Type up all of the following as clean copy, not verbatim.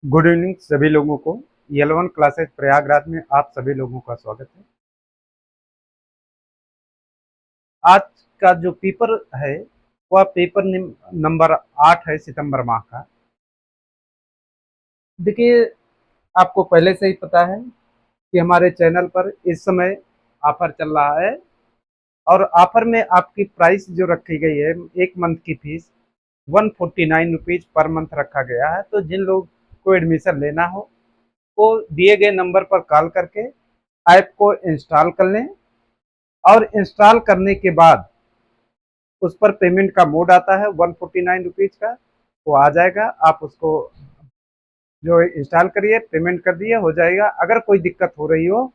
Good evening सभी लोगों को। L1 क्लासेस प्रयागराज में आप सभी लोगों का स्वागत है। आज का जो पेपर है वह पेपर नंबर 8 है सितंबर माह का। देखिए, आपको पहले से ही पता है कि हमारे चैनल पर इस समय ऑफर चल रहा है और ऑफर में आपकी प्राइस जो रखी गई है, एक मंथ की फीस 149 रुपीज़ पर मंथ रखा गया है। तो जिन लोग को एडमिशन लेना हो वो दिए गए नंबर पर कॉल करके ऐप को इंस्टॉल कर लें और इंस्टॉल करने के बाद उस पर पेमेंट का मोड आता है 149 रुपीज़ का, वो आ जाएगा। आप उसको जो इंस्टॉल करिए, पेमेंट कर दिए, हो जाएगा। अगर कोई दिक्कत हो रही हो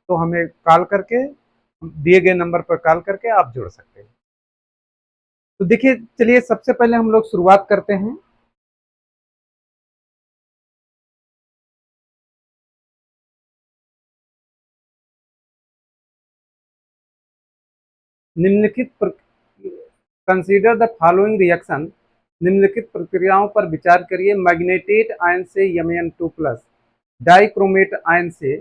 तो हमें कॉल करके, दिए गए नंबर पर कॉल करके आप जुड़ सकते हैं। तो देखिए, चलिए सबसे पहले हम लोग शुरुआत करते हैं। निम्नलिखित कंसीडर द फॉलोइंग रिएक्शन। निम्नलिखित प्रक्रियाओं पर विचार करिए। मैग्नेटेट आयन से Mn2+, डाइक्रोमेट आयन से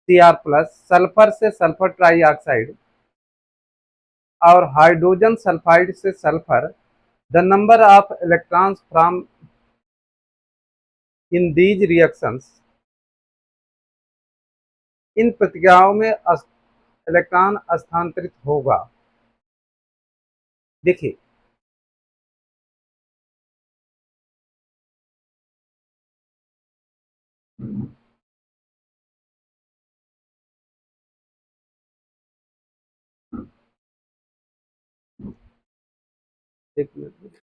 Cr+, सल्फर से सल्फर ट्राईऑक्साइड और हाइड्रोजन सल्फाइड से sulphur. The number of electrons from in these reactions. इन प्रतिक्रियाओं में इलेक्ट्रॉन स्थानांतरित होगा। देखिए, एक मिनट,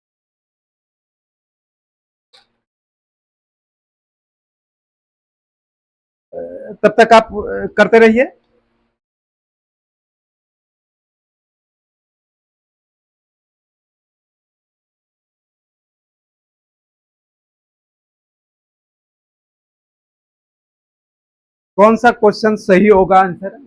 तब तक आप करते रहिए। कौन सा क्वेश्चन सही होगा आंसर?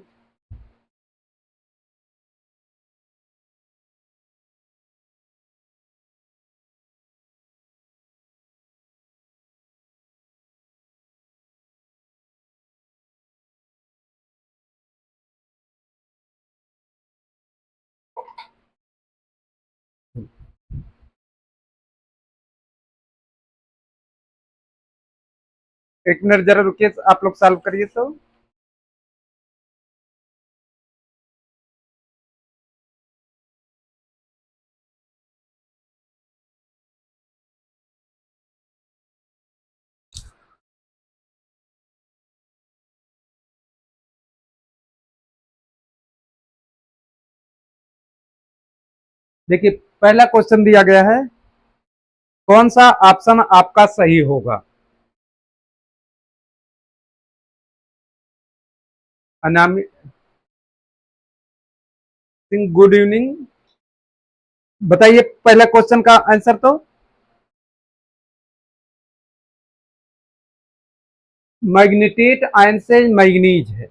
एक मिनट जरा रुकिए, आप लोग सॉल्व करिए। तो देखिए, पहला क्वेश्चन दिया गया है, कौन सा ऑप्शन आपका सही होगा? अनामी सिंह, गुड इवनिंग। बताइए पहला क्वेश्चन का आंसर। तो मैग्नेटेट आयन से मैग्नीज है।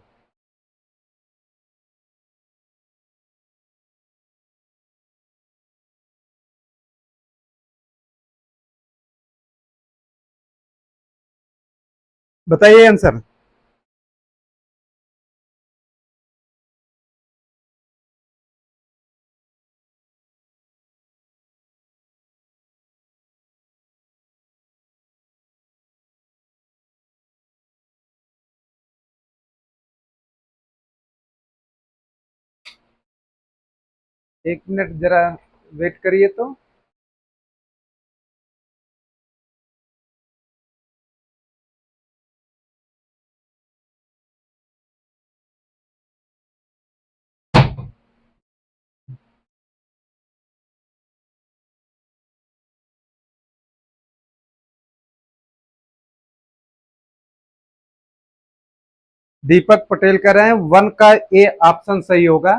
बताइए आंसर। एक मिनट जरा वेट करिए। तो दीपक पटेल कह रहे हैं 1 का ए ऑप्शन सही होगा।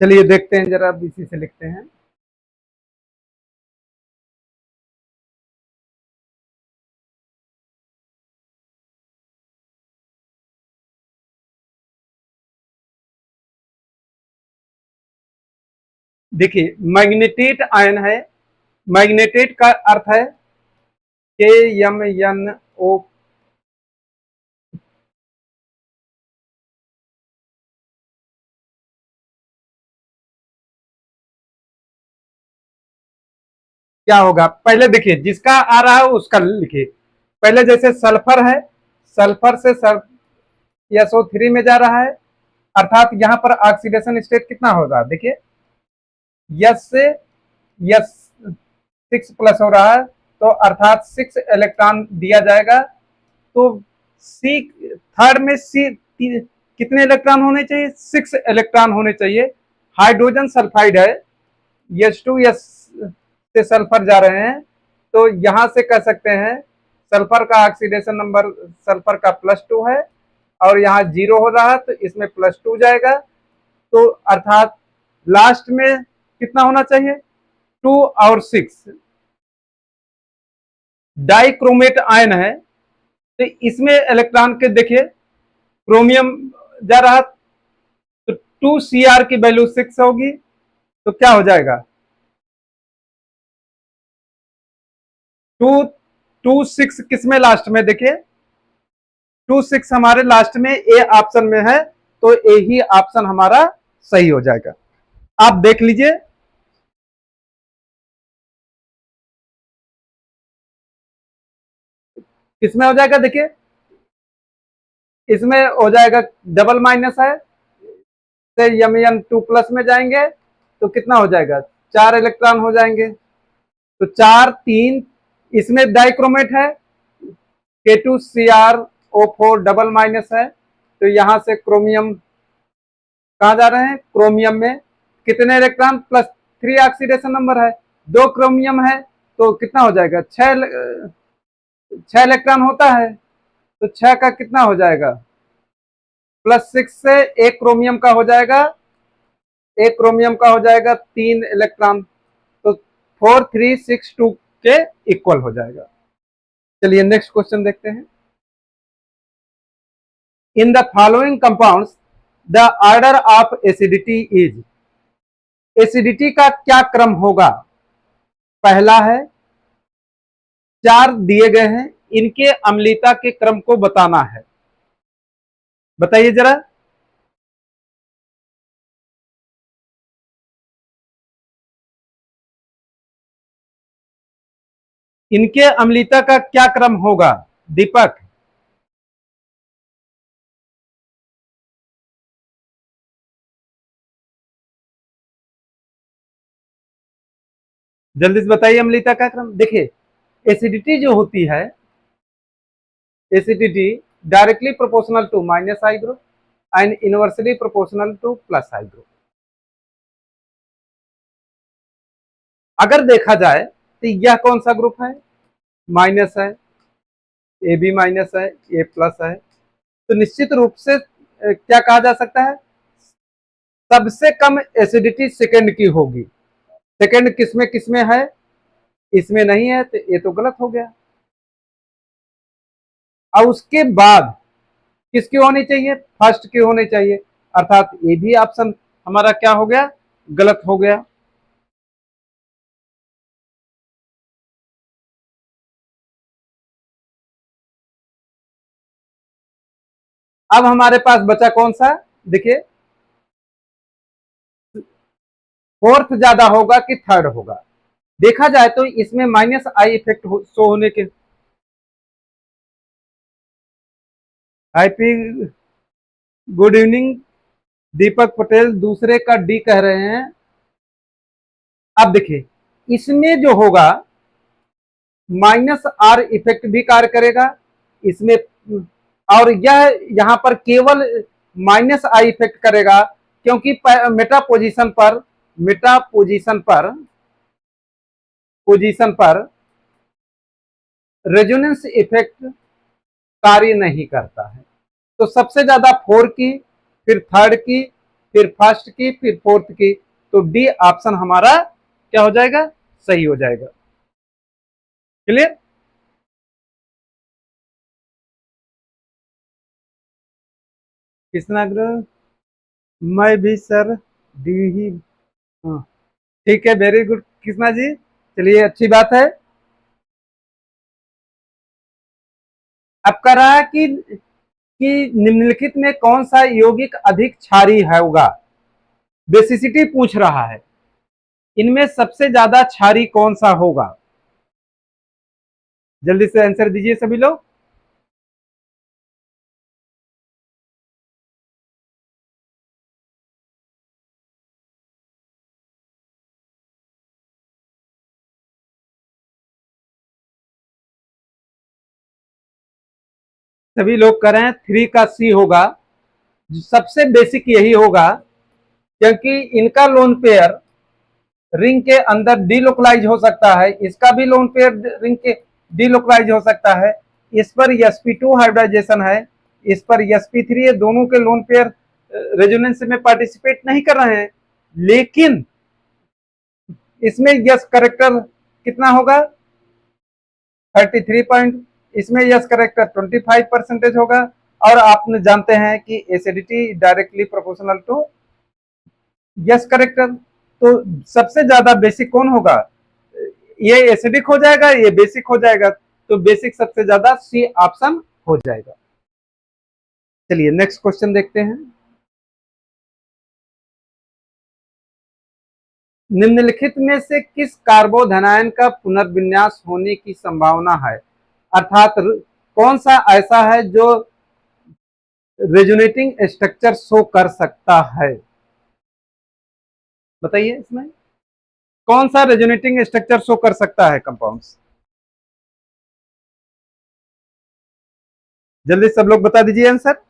चलिए देखते हैं, जरा बीसी से लिखते हैं। देखिए मैग्नेटेट आयन है, मैग्नेटेट का अर्थ है के एम एन ओ, क्या होगा पहले देखिए, जिसका आ रहा है उसका लिखिए। पहले जैसे सल्फर है, सल्फर से SO3 में जा रहा है, अर्थात यहां पर ऑक्सीडेशन स्टेट कितना होगा, देखिए यस से यस 6+ हो रहा है, तो अर्थात 6 इलेक्ट्रॉन दिया जाएगा। तो सी थर्ड में सी कितने इलेक्ट्रॉन होने चाहिए, 6 इलेक्ट्रॉन होने चाहिए। हाइड्रोजन सल्फाइड है, H2S से सल्फर जा रहे हैं, तो यहां से कह सकते हैं सल्फर का ऑक्सीडेशन नंबर सल्फर का +2 है, और यहाँ 0 हो रहा है तो इसमें +2 जाएगा। तो अर्थात लास्ट में कितना होना चाहिए, 2 और 6। डाइक्रोमेट आयन है, तो इसमें इलेक्ट्रॉन के देखिए क्रोमियम जा रहा, तो 2Cr की वैल्यू 6 होगी, तो क्या हो जाएगा, 2 2 6 किसमें लास्ट में, देखिए 2 6 हमारे लास्ट में ए ऑप्शन में है, तो ए ही ऑप्शन हमारा सही हो जाएगा। आप देख लीजिए, किसमें हो जाएगा, देखिए इसमें हो जाएगा डबल माइनस है, से Mn2+ में जाएंगे तो कितना हो जाएगा, 4 इलेक्ट्रॉन हो जाएंगे, तो 4 3, इसमें डाइक्रोमेट है, K2Cr O4 डबल माइनस है, तो यहां से क्रोमियम कहा जा रहे हैं, क्रोमियम में कितने इलेक्ट्रॉन, +3 ऑक्सीडेशन नंबर है, 2 क्रोमियम है, तो कितना हो जाएगा, 6 इलेक्ट्रॉन होता है, तो 6 का कितना हो जाएगा, +6 से एक क्रोमियम का हो जाएगा, एक क्रोमियम का हो जाएगा 3 इलेक्ट्रॉन, तो 4 3 6 2 के इक्वल हो जाएगा। चलिए नेक्स्ट क्वेश्चन देखते हैं। In the following compounds the order of acidity is, acidity का क्या क्रम होगा, पहला है, 4 दिए गए हैं, इनके अम्लीयता के क्रम को बताना है, बताइए जरा। इनके अम्लीयता का क्या क्रम होगा, दीपक, जल्दी से बताइए अम्लीयता का क्रम। देखिए एसिडिटी जो होती है, acidity directly proportional to minus I group and inversely proportional to plus I group. अगर देखा जाए तो यह कौन सा ग्रुप है, माइनस है, ए बी माइनस है, ए प्लस है, तो निश्चित रूप से क्या कहा जा सकता है, सबसे कम एसिडिटी सेकंड की होगी। सेकंड किसमें किसमें है, इसमें नहीं है, तो ये तो गलत हो गया। और उसके बाद किसकी होनी चाहिए, फर्स्ट की होनी चाहिए, अर्थात ये भी ऑप्शन हमारा क्या हो गया, गलत हो गया। अब हमारे पास बचा कौन सा, देखिए फोर्थ ज्यादा होगा कि थर्ड होगा, देखा जाए तो इसमें माइनस आई इफेक्ट शो होने के। Happy good evening Deepak Patel, दूसरे का डी कह रहे हैं। अब देखिए इसमें जो होगा -R इफेक्ट भी कार्य करेगा इसमें, और यह यहां पर केवल -I इफेक्ट करेगा, क्योंकि मेटा पोजीशन पर रेजोनेंस इफेक्ट कार्य नहीं करता है। तो सबसे ज्यादा 4 की, फिर थर्ड की, फिर फर्स्ट की, फिर फोर्थ की, तो डी ऑप्शन हमारा क्या हो जाएगा, सही हो जाएगा। क्लियर। कृष्णाग्रह, मैं भी सर डी ही, हाँ ठीक है, वेरी गुड कृष्णा जी, चलिए अच्छी बात है। अब कह रहा है कि निम्नलिखित में कौन सा यौगिक अधिक क्षारीय है होगा। बेसिसिटी पूछ रहा है, इनमें सबसे ज्यादा क्षारीय कौन सा होगा। जल्दी से आंसर दीजिए सभी लोग। सभी लोग कह रहे हैं 3 का सी होगा, सबसे बेसिक यही होगा, क्योंकि इनका लोन पेयर रिंग के अंदर डीलोकलाइज हो सकता है, इसका भी लोन पेयर रिंग के डीलोकलाइज हो सकता है। इस पर sp2 हाइब्रिडाइजेशन है, इस पर sp3 है, दोनों के लोन पेयर रेजोनेंस में पार्टिसिपेट नहीं कर रहे हैं, लेकिन इसमें यस करेक्टर कितना होगा 33 पॉइंट, इसमें यस करेक्टर 25% होगा। और आपने जानते हैं कि acidity directly proportional to S character. तो सबसे ज्यादा बेसिक कौन होगा, ये एसिडिक हो जाएगा, ये बेसिक हो जाएगा, तो बेसिक सबसे ज्यादा सी ऑप्शन हो जाएगा। चलिए नेक्स्ट क्वेश्चन देखते हैं। निम्नलिखित में से किस कार्बोधनायन का पुनर्विन्यास होने की संभावना है, अर्थात कौन सा ऐसा है जो रेजोनेटिंग स्ट्रक्चर शो कर सकता है। बताइए इसमें कौन सा रेजोनेटिंग स्ट्रक्चर शो कर सकता है कंपाउंड्स। जल्दी सब लोग बता दीजिए आंसर।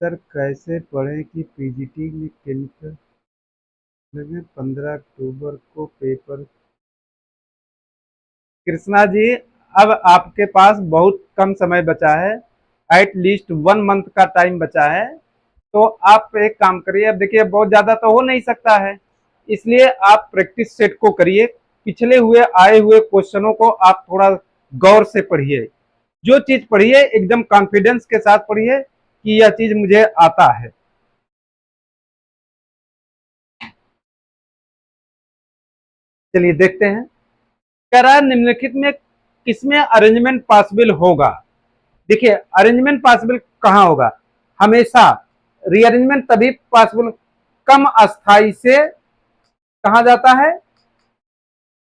सर कैसे पढ़ें कि पीजीटी में केमिकल लगे 15 अक्टूबर को पेपर। कृष्णा जी, अब आपके पास बहुत कम समय बचा है, एट लीस्ट 1 मंथ का टाइम बचा है। तो आप एक काम करिए, अब देखिए बहुत ज्यादा तो हो नहीं सकता है, इसलिए आप प्रैक्टिस सेट को करिए, पिछले हुए आए हुए क्वेश्चनों को आप थोड़ा गौर से पढ़िए, जो चीज पढ़िए एकदम कॉन्फिडेंस के साथ पढ़िए कि यह चीज मुझे आता है। चलिए देखते हैं, कह रहा है निम्नलिखित में किसमें अरेंजमेंट पॉसिबल होगा। देखिए अरेंजमेंट पॉसिबल कहां होगा, हमेशा रीअरेंजमेंट तभी पॉसिबल कम अस्थाई से कहा जाता है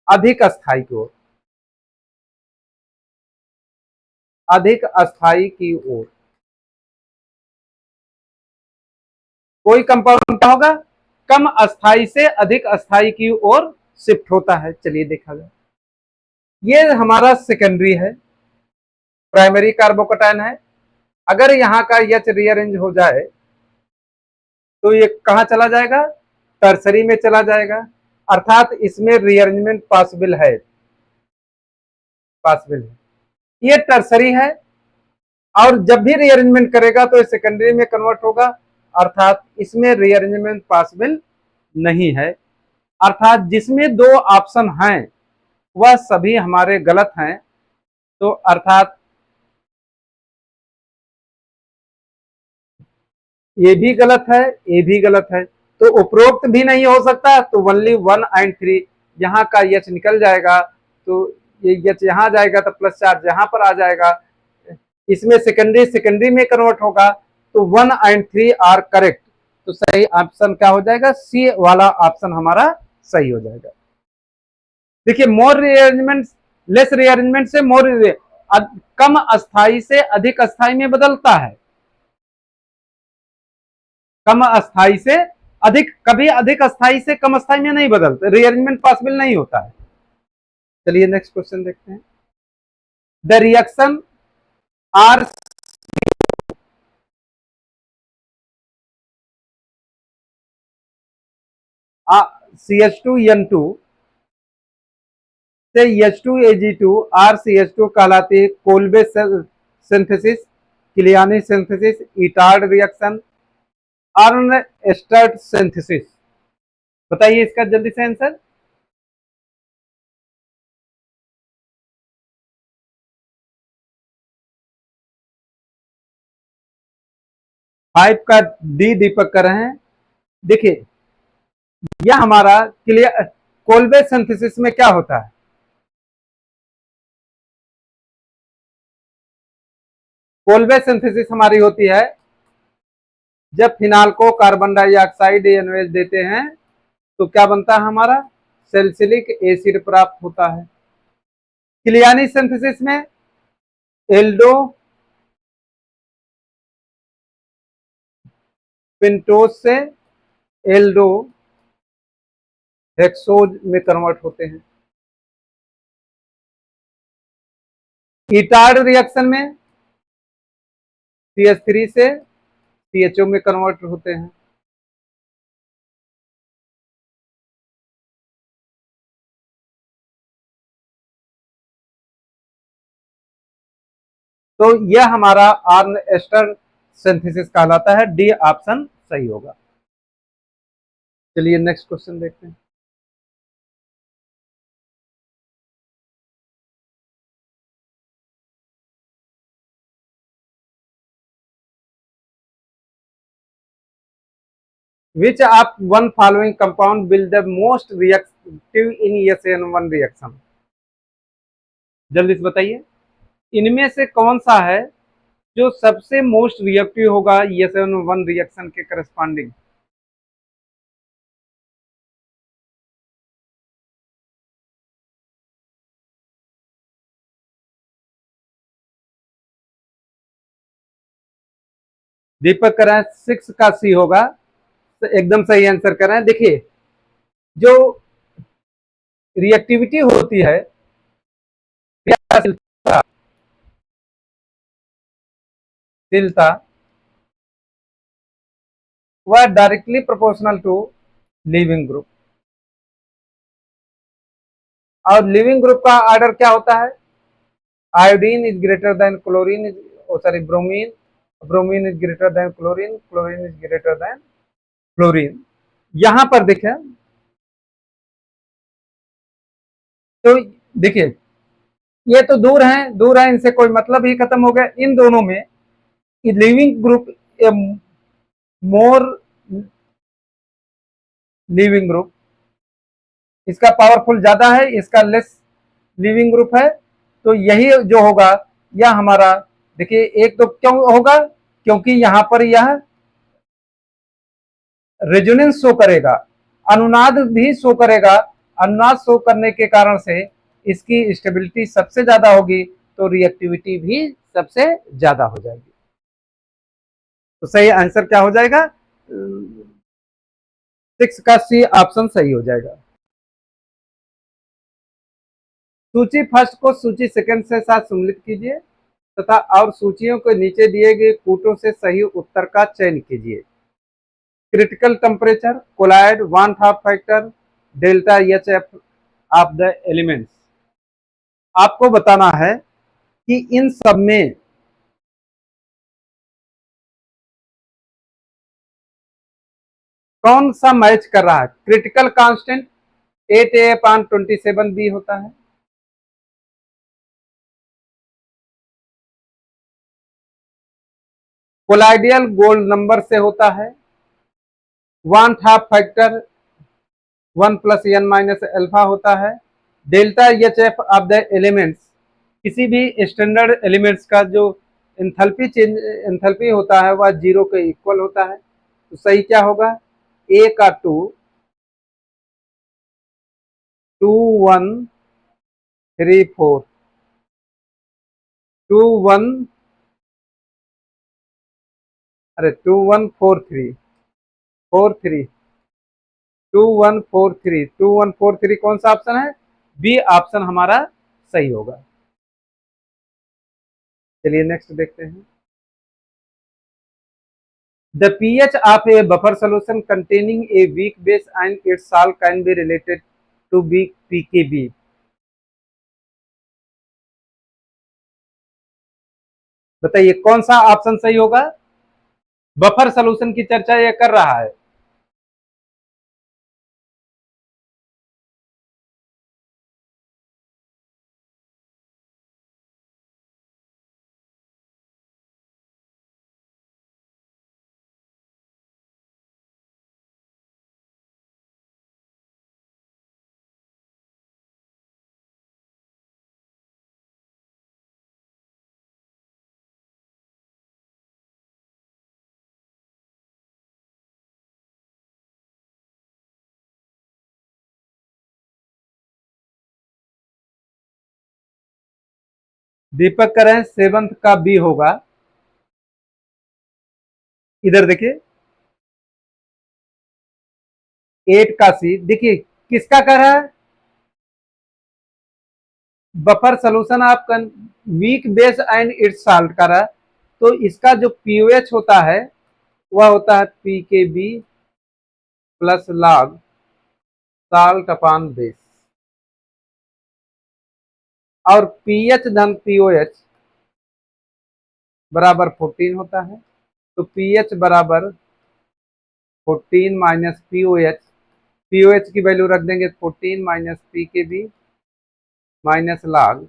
अधिक अस्थाई की ओर, अधिक अस्थाई की ओर। कोई कंपाउंड क्या होगा, कम अस्थाई से अधिक अस्थाई की ओर शिफ्ट होता है। चलिए देखा जाए, ये हमारा सेकेंडरी है, प्राइमरी कार्बोकटायन है। अगर यहाँ का एच रीअरेंज हो जाए तो ये कहां चला जाएगा, टर्सरी में चला जाएगा, अर्थात इसमें रीअरेंजमेंट पॉसिबल है, पॉसिबल है। ये टर्सरी है, और जब भी रीअरेंजमेंट करेगा तो ये सेकेंडरी में कन्वर्ट होगा, अर्थात इसमें रीअरेंजमेंट पॉसिबल नहीं है। अर्थात जिसमें दो ऑप्शन हैं वह सभी हमारे गलत हैं। तो अर्थात ये भी गलत है, ये भी गलत है, तो उपरोक्त भी नहीं हो सकता, तो ओनली 1 और 3, यहाँ का यच निकल जाएगा, तो ये यच यहाँ जाएगा तो +4 यहाँ पर आ जाएगा, इसमें सेकेंडरी सेकेंडरी में कन्वर्ट होगा, तो 1 और 3 आर करेक्ट। तो सही ऑप्शन क्या हो जाएगा, सी वाला ऑप्शन हमारा सही हो जाएगा। देखिए मोर रीअरेंजमेंट, लेस रीअरेंजमेंट से मोर, कम अस्थाई से अधिक अस्थाई में बदलता है, कम अस्थाई से अधिक, कभी अधिक अस्थाई से कम अस्थाई में नहीं बदलता, रीअरेंजमेंट पॉसिबल नहीं होता है। चलिए नेक्स्ट क्वेश्चन देखते हैं। द रिएक्शन आर CH2N2 से H2Ag2 RCH2 कहलाती है Kolbe synthesis, Kiliani synthesis, Etard reaction, अर्नस्टर्ट सिंथेसिस। बताइए इसका जल्दी से आंसर। 5 का डी दीपक कर रहे हैं। देखिए, यह हमारा क्लियर कोल्बे सिंथेसिस में क्या होता है? कोल्बे सिंथेसिस हमारी होती है जब फिनाल को कार्बन डाइऑक्साइड NaOH देते हैं तो क्या बनता है हमारा? सैलिसिलिक एसिड प्राप्त होता है। क्लियानी सिंथेसिस में एल्डो पेंटोज से एल्डो हेक्सोज में कन्वर्ट होते हैं। ईटार्ड रिएक्शन में CH3 से CHO में कन्वर्ट होते हैं। तो यह हमारा आर्न एस्टर सिंथेसिस कहलाता है। डी ऑप्शन सही होगा। चलिए नेक्स्ट क्वेश्चन देखते हैं। Which of one following compound will the most reactive in SN1 reaction? जल्दी से बताइए, इनमें से कौन सा है जो सबसे मोस्ट रिएक्टिव होगा SN1 रिएक्शन के करस्पॉन्डिंग? दीपक कर रहे हैं 6 का सी होगा, तो एकदम सही आंसर कर रहे हैं। देखिए, जो रिएक्टिविटी होती है क्रियाशीलता, वह directly proportional to living group. और लिविंग ग्रुप का ऑर्डर क्या होता है? Iodine is greater than chlorine is, sorry, bromine, bromine is greater than chlorine, chlorine is greater than fluorine. यहां पर देखें तो देखिए, ये तो दूर हैं, दूर है, इनसे कोई मतलब ही खत्म हो गया। इन दोनों में लिविंग ग्रुप, मोर लिविंग ग्रुप, इसका पावरफुल ज्यादा है, इसका लेस लिविंग ग्रुप है। तो यही जो होगा यह हमारा, देखिए, एक तो क्यों होगा? क्योंकि यहां पर यह रेजोनेंस शो करेगा, अनुनाद भी शो करेगा। अनुनाद शो करने के कारण से इसकी स्टेबिलिटी सबसे ज्यादा होगी, तो रिएक्टिविटी भी सबसे ज्यादा हो जाएगी। तो सही आंसर क्या हो जाएगा? 6 का सी ऑप्शन सही हो जाएगा। सूची फर्स्ट को सूची सेकंड से साथ सम्मिलित कीजिए तथा और सूचियों के नीचे दिए गए कूटों से सही उत्तर का चयन कीजिए। Critical temperature, colloid, van't Hoff factor, delta HF of the elements. आपको बताना है कि इन सब में कौन सा मैच कर रहा है। क्रिटिकल कांस्टेंट 8A/27B होता है। कोलाइडियल गोल्ड नंबर से होता है। वन हाफ फैक्टर 1+n-अल्फा होता है। Delta HF of the elements, किसी भी स्टैंडर्ड एलिमेंट्स का जो एंथैल्पी होता है वह 0 के इक्वल होता है। तो सही क्या होगा? ए का 2, 2 1 3 4, 2 1, अरे 2 1 4 3 4 3, 2 1 4 3, 2 1 4 3 कौन सा ऑप्शन है? बी ऑप्शन हमारा सही होगा। चलिए नेक्स्ट देखते हैं। The pH of a buffer solution containing a weak base and its salt can be related to weak pKb. बताइए कौन सा ऑप्शन सही होगा? बफर सॉल्यूशन की चर्चा ये कर रहा है। दीपक कह रहे हैं 7th का बी होगा। इधर देखिए 8 का सी। देखिए किसका कह रहा है, buffer solution of weak base and it's salt कर रहा है। तो इसका जो पीओएच होता है वह होता है P K B plus log salt upon base, और पीएच धन पीओएच बराबर 14 होता है। तो पीएच बराबर 14 माइनस पीओएच, पीओएच की वैल्यू रख देंगे 14 minus P K B minus log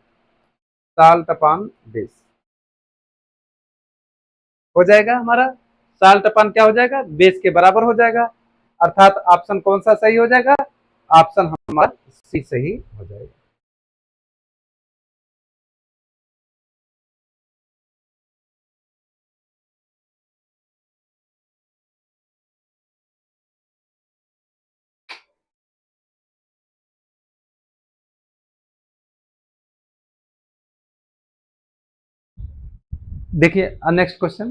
salt upon base हो जाएगा हमारा। साल्ट अपन क्या हो जाएगा, बेस के बराबर हो जाएगा। अर्थात ऑप्शन कौन सा सही हो जाएगा, ऑप्शन हमारा सी सही हो जाएगा। देखिए नेक्स्ट क्वेश्चन,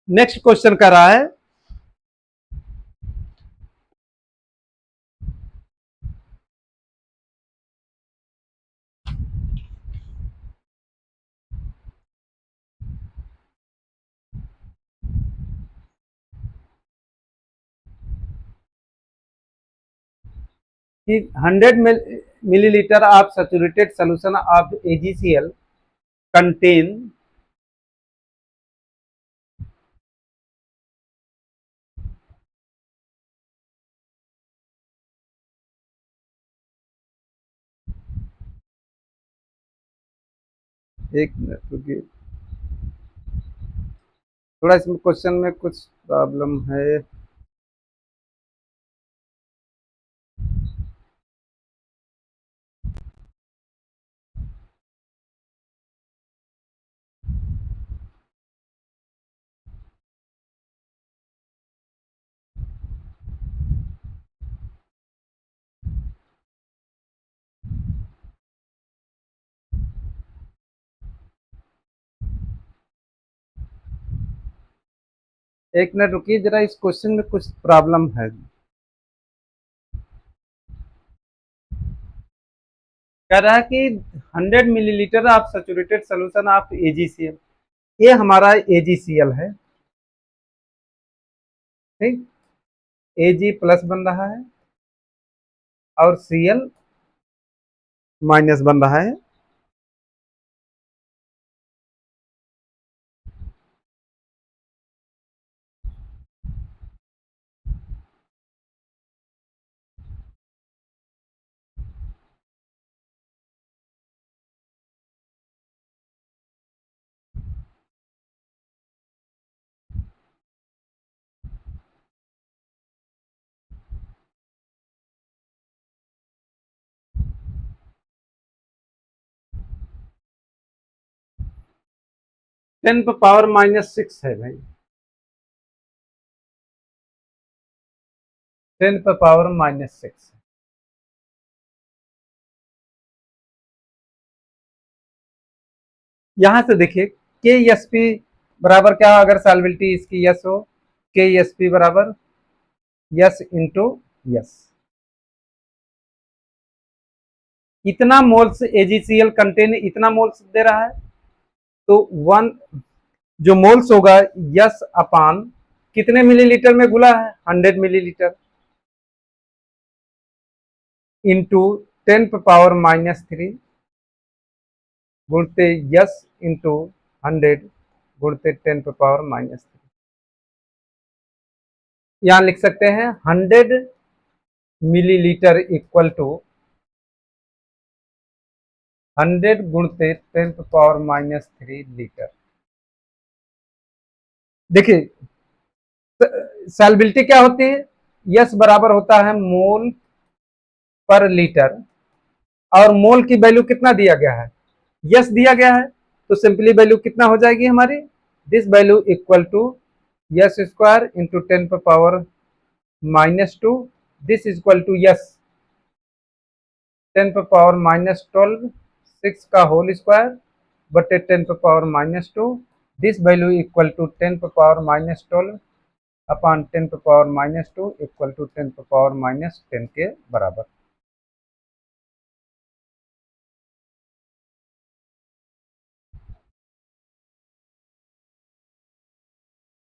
नेक्स्ट क्वेश्चन कर रहा है कि 100 millilitre of saturated solution of AgCl contain एक मिनट रुकिए, थोड़ा इसमें क्वेश्चन में कुछ प्रॉब्लम है। एक मिनट रुकिए जरा, इस क्वेश्चन में कुछ प्रॉब्लम है। कह रहा है कि 100 millilitre of saturated solution of AgCl, ये हमारा AgCl है, ठीक। Ag प्लस बन रहा है और Cl माइनस बन रहा है। टेन पर पावर -6 है भाई, 10 पर पावर -6। यहां से देखिए के एस पी बराबर क्या, अगर सॉल्बिलिटी इसकी यस हो, के एस पी बराबर यस इंटू यस। इतना मोल्स AgCl कंटेन इतना मोल्स दे रहा है, तो वन जो मोल्स होगा यस अपान कितने मिलीलीटर में घुला है, 100 मिलीलीटर इंटू 10 पर पावर -3 गुणते यस इंटू 100 गुणते 10 पर पावर -3। यहां लिख सकते हैं 100 मिलीलीटर इक्वल टू 100 गुणते 10 पर पावर -3 लीटर। देखिए सॉल्बिलिटी क्या होती है, यस बराबर होता है मोल पर लीटर, और मोल की वैल्यू कितना दिया गया है, यस दिया गया है, तो सिंपली वैल्यू कितना हो जाएगी हमारी, this value equal to S square into 10 पर power -2, this equal to S 10 पर पावर -12 6 का होल स्क्वायर बटे 10 पे power -2, this value equal to 10 पे पावर -12 अपॉन 10 पे पावर -2 इक्वल टू 10 पे पावर -10 के बराबर।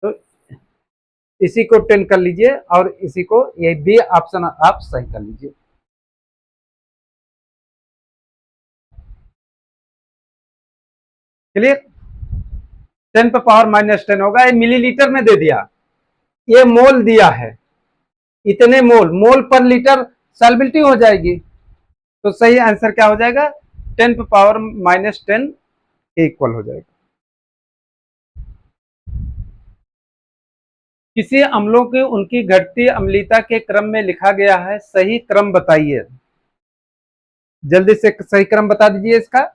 तो इसी को 10 कर लीजिए और इसी को, ये बी ऑप्शन आप सही कर लीजिए। क्लियर। 10 पे पावर -10 होगा, ये मिलीलीटर में दे दिया, ये मोल दिया है, इतने मोल, मोल पर लीटर सॉल्बिलिटी हो जाएगी। तो सही आंसर क्या हो जाएगा, 10 पे पावर -10 इक्वल हो जाएगा। किसी अम्लों के उनकी घटती अम्लीयता के क्रम में लिखा गया है, सही क्रम बताइए। जल्दी से सही क्रम बता दीजिए इसका।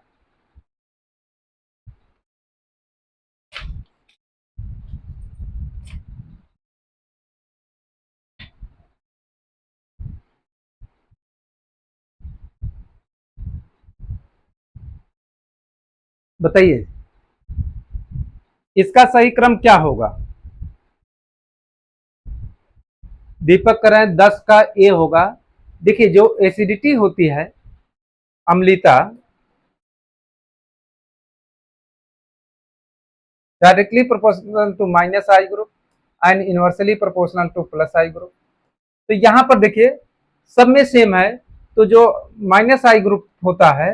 बताइए इसका सही क्रम क्या होगा। दीपक कर रहे हैं 10 का ए होगा। देखिए जो एसिडिटी होती है, अम्लीयता, directly proportional to minus I group and inversely proportional to plus I group. तो यहां पर देखिए सब में सेम है, तो जो माइनस आई ग्रुप होता है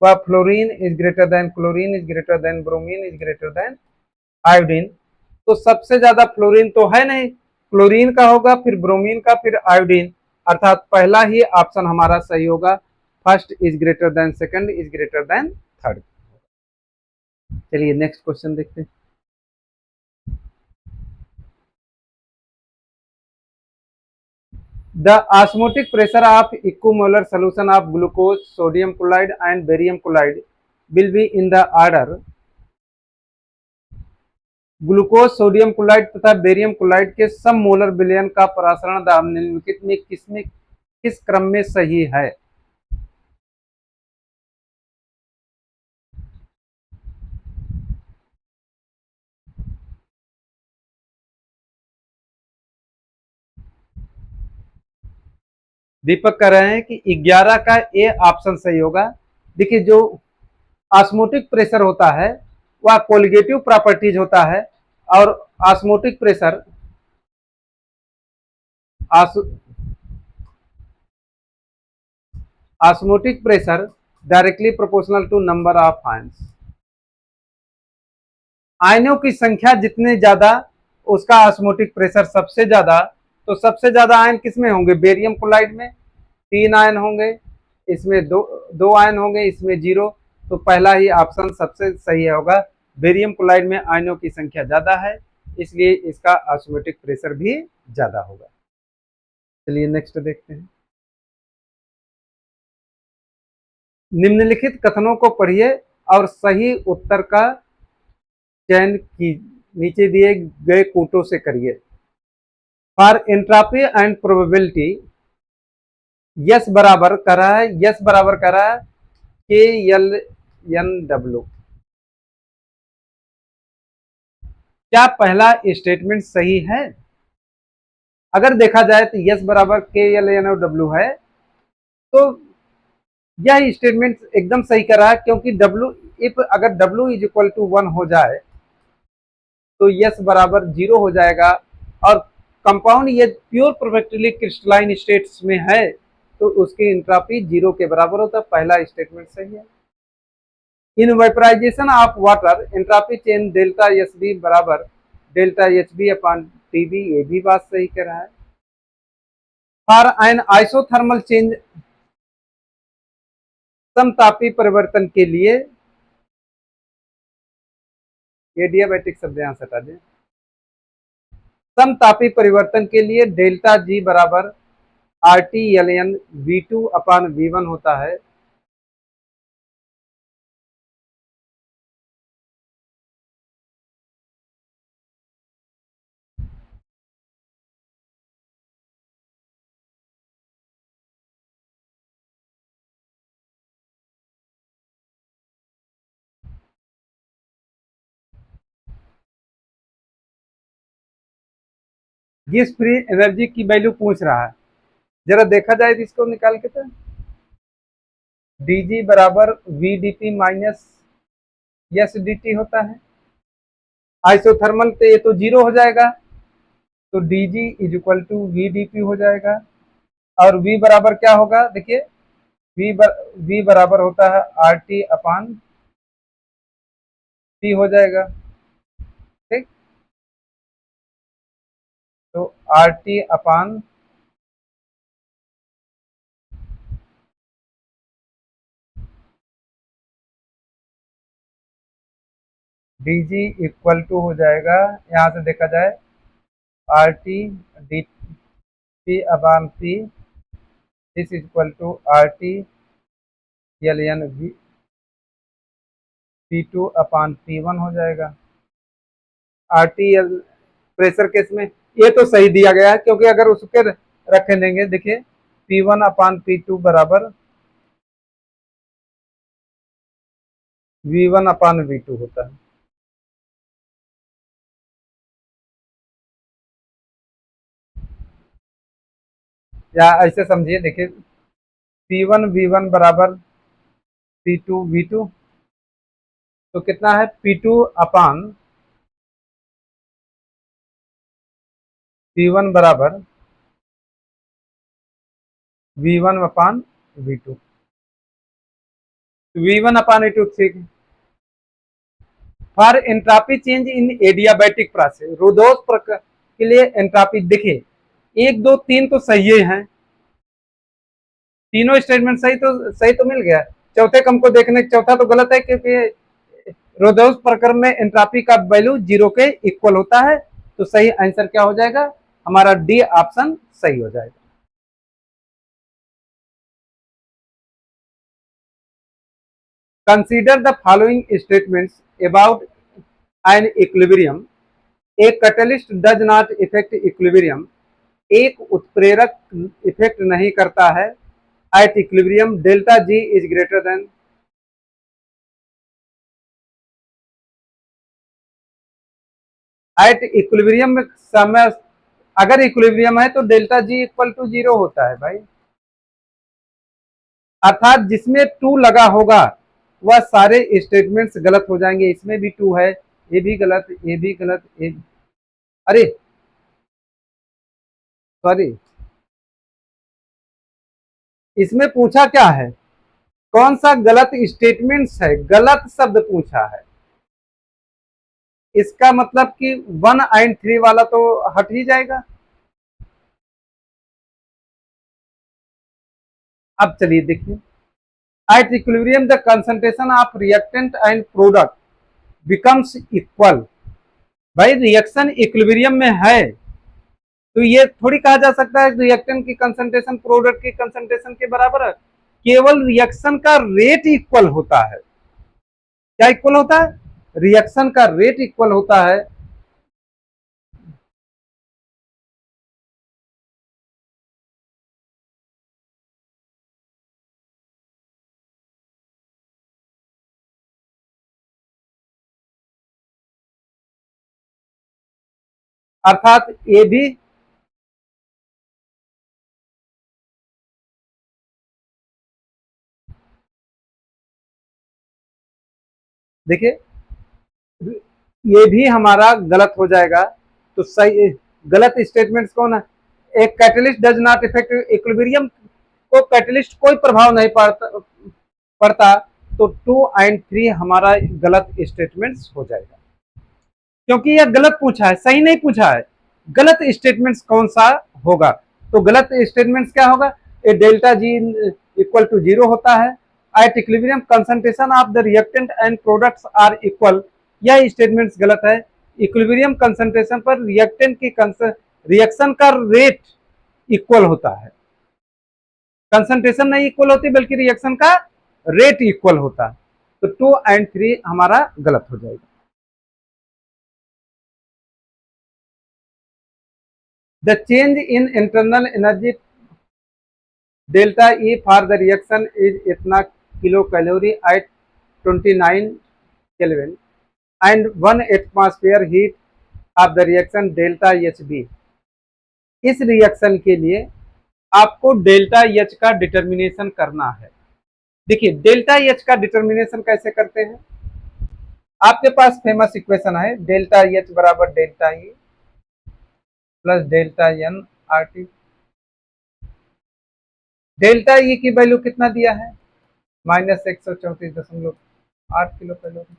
वह fluorine is greater than chlorine is greater than bromine is greater then iodine. तो सबसे ज्यादा फ्लोरीन तो है नहीं, क्लोरीन का होगा, फिर ब्रोमीन का, फिर आयोडीन, अर्थात पहला ही ऑप्शन हमारा सही होगा, first is greater then second is greater then third. चलिए नेक्स्ट क्वेश्चन देखते हैं। The osmotic pressure of equimolar solution of glucose, sodium chloride and barium chloride will be in the order glucose, sodium chloride तथा barium chloride के सम molar विलयन का परासरण दाब निम्नलिखित में किस क्रम में सही है। दीपक कह रहे हैं कि 11 का ए ऑप्शन सही होगा। देखिए जो ऑस्मोटिक प्रेशर होता है वह कोलिगेटिव प्रॉपर्टीज होता है, और osmotic pressure osmotic pressure directly proportional to number of ions. आयनों की संख्या जितने ज्यादा उसका ऑस्मोटिक प्रेशर सबसे ज्यादा। तो सबसे ज्यादा आयन किसमें होंगे, बेरियम क्लोराइड में 3 आयन होंगे, इसमें दो आयन होंगे, इसमें 0। तो पहला ही ऑप्शन सबसे सही होगा, बेरियम क्लोराइड में आयनों की संख्या ज्यादा है, इसलिए इसका ऑस्मोटिक प्रेशर भी ज्यादा होगा। चलिए नेक्स्ट देखते हैं। निम्नलिखित कथनों को पढ़िए और सही उत्तर का चयन की नीचे दिए गए कोटों से करिए। For entropy and probability, yes बराबर कर रहा है, यस बराबर कर रहा है के एल एन डब्ल्यू। क्या पहला स्टेटमेंट सही है। अगर देखा जाए तो यस बराबर के एल एन डब्ल्यू है, तो यह स्टेटमेंट एकदम सही कर रहा है, क्योंकि डब्ल्यू, इफ अगर डब्ल्यू इज इक्वल टू 1 हो जाए तो यस बराबर 0 हो जाएगा, और कंपाउंड ये प्योर परफेक्टली क्रिस्टलाइन स्टेट्स में है तो उसकी एंट्रोपी 0 के बराबर होता है। पहला स्टेटमेंट सही है। In vaporization of water entropy change delta S b बराबर delta H b upon T b, ये भी बात सही कर रहा है। फॉर एन आइसोथर्मल चेंज, समतापी परिवर्तन के लिए, ये डियाबेटिक शब्द यहां से हटा दें, समतापी परिवर्तन के लिए डेल्टा जी बराबर R T L N V two upon V one होता है। गैस फ्री एनर्जी की वैल्यू पूछ रहा है, जरा देखा जाए इसको निकाल के। तो dg बराबर vdp माइनस एस dt होता है। आइसोथर्मल पे ये तो जीरो हो जाएगा, तो dg is equal to vdp हो जाएगा। और v बराबर क्या होगा, देखिए v बराबर होता है आर टी अपान टी हो जाएगा। ठीक, तो R T upon dg equal to हो जाएगा, यहाँ से देखा जाए R T D T upon P, this equal to R T L N P2 upon P1 हो जाएगा। RTL प्रेशर केस में ये तो सही दिया गया है, क्योंकि अगर उसके रखे देंगे, देखिए P1 अपान P2 बराबर V1 अपान V2 होता है। या ऐसे समझिए, देखिए P1 V1 बराबर P2 V2, तो कितना है P2 अपान P1 बराबर V1 upon V2, V1 upon V2। ठीक, for entropy change in adiabatic process, रोधोस प्रकार के लिए एंट्रोपी, देखिए 1 2 3 तो सही हैं, तीनों स्टेटमेंट सही तो मिल गया। चौथे क्रम को देखने, चौथा तो गलत है, क्योंकि रोधोस प्रक्रम में एंट्रोपी का वैल्यू जीरो के इक्वल होता है। तो सही आंसर क्या हो जाएगा, हमारा डी ऑप्शन सही हो जाएगा। Consider the following statements about an equilibrium, एक catalyst does not effect equilibrium, एक उत्प्रेरक इफेक्ट नहीं करता है at equilibrium, delta G is greater than, at equilibrium में समय, अगर इक्विलिब्रियम है तो delta G equal to zero होता है भाई, अर्थात जिसमें टू लगा होगा वह सारे स्टेटमेंट्स गलत हो जाएंगे। इसमें भी टू है, ये भी गलत, ये भी गलत, ये, अरे सॉरी, इसमें पूछा क्या है, कौन सा गलत स्टेटमेंट्स है, गलत शब्द पूछा है। इसका मतलब कि 1 और 3 वाला तो हट ही जाएगा। अब चलिए देखिए, at equilibrium the concentration of reactant and product becomes equal. भाई रिएक्शन इक्विलिब्रियम में है, तो ये थोड़ी कहा जा सकता है रिएक्टेंट की कंसंट्रेशन प्रोडक्ट की कंसंट्रेशन के बराबर है। केवल रिएक्शन का रेट इक्वल होता है। क्या इक्वल होता है, रिएक्शन का रेट इक्वल होता है। अर्थात ये भी, देखिए ये भी हमारा गलत हो जाएगा। तो सही गलत स्टेटमेंट्स कौन है, एक catalyst does not effect equilibrium को कैटलिस्ट कोई प्रभाव नहीं पड़ता, तो 2 और 3 हमारा गलत स्टेटमेंट्स हो जाएगा, क्योंकि यह गलत पूछा है, सही नहीं पूछा है। गलत स्टेटमेंट्स कौन सा होगा, तो गलत स्टेटमेंट्स क्या होगा, A delta G equal to zero होता है, at equilibrium concentration of the reactant and products are equal, यह स्टेटमेंट्स गलत है। इक्विलिब्रियम कंसंट्रेशन पर रिएक्टेंट की रिएक्शन का रेट इक्वल होता है, कंसंट्रेशन नहीं इक्वल होती बल्कि रिएक्शन का रेट इक्वल होता है। तो 2 और 3 हमारा गलत हो जाएगा। The change in internal energy delta E for the reaction is इतना kilo calorie at 29 kelvin and 1 atmosphere heat of the reaction delta H b. इस रिएक्शन के लिए आपको डेल्टा एच का डिटर्मिनेशन करना है। देखिए डेल्टा एच का डिटर्मिनेशन कैसे करते हैं, आपके पास फेमस इक्वेशन है डेल्टा एच बराबर delta E plus delta N R T. Delta E की वैल्यू कितना दिया है, -134.8 किलो कैलोरी।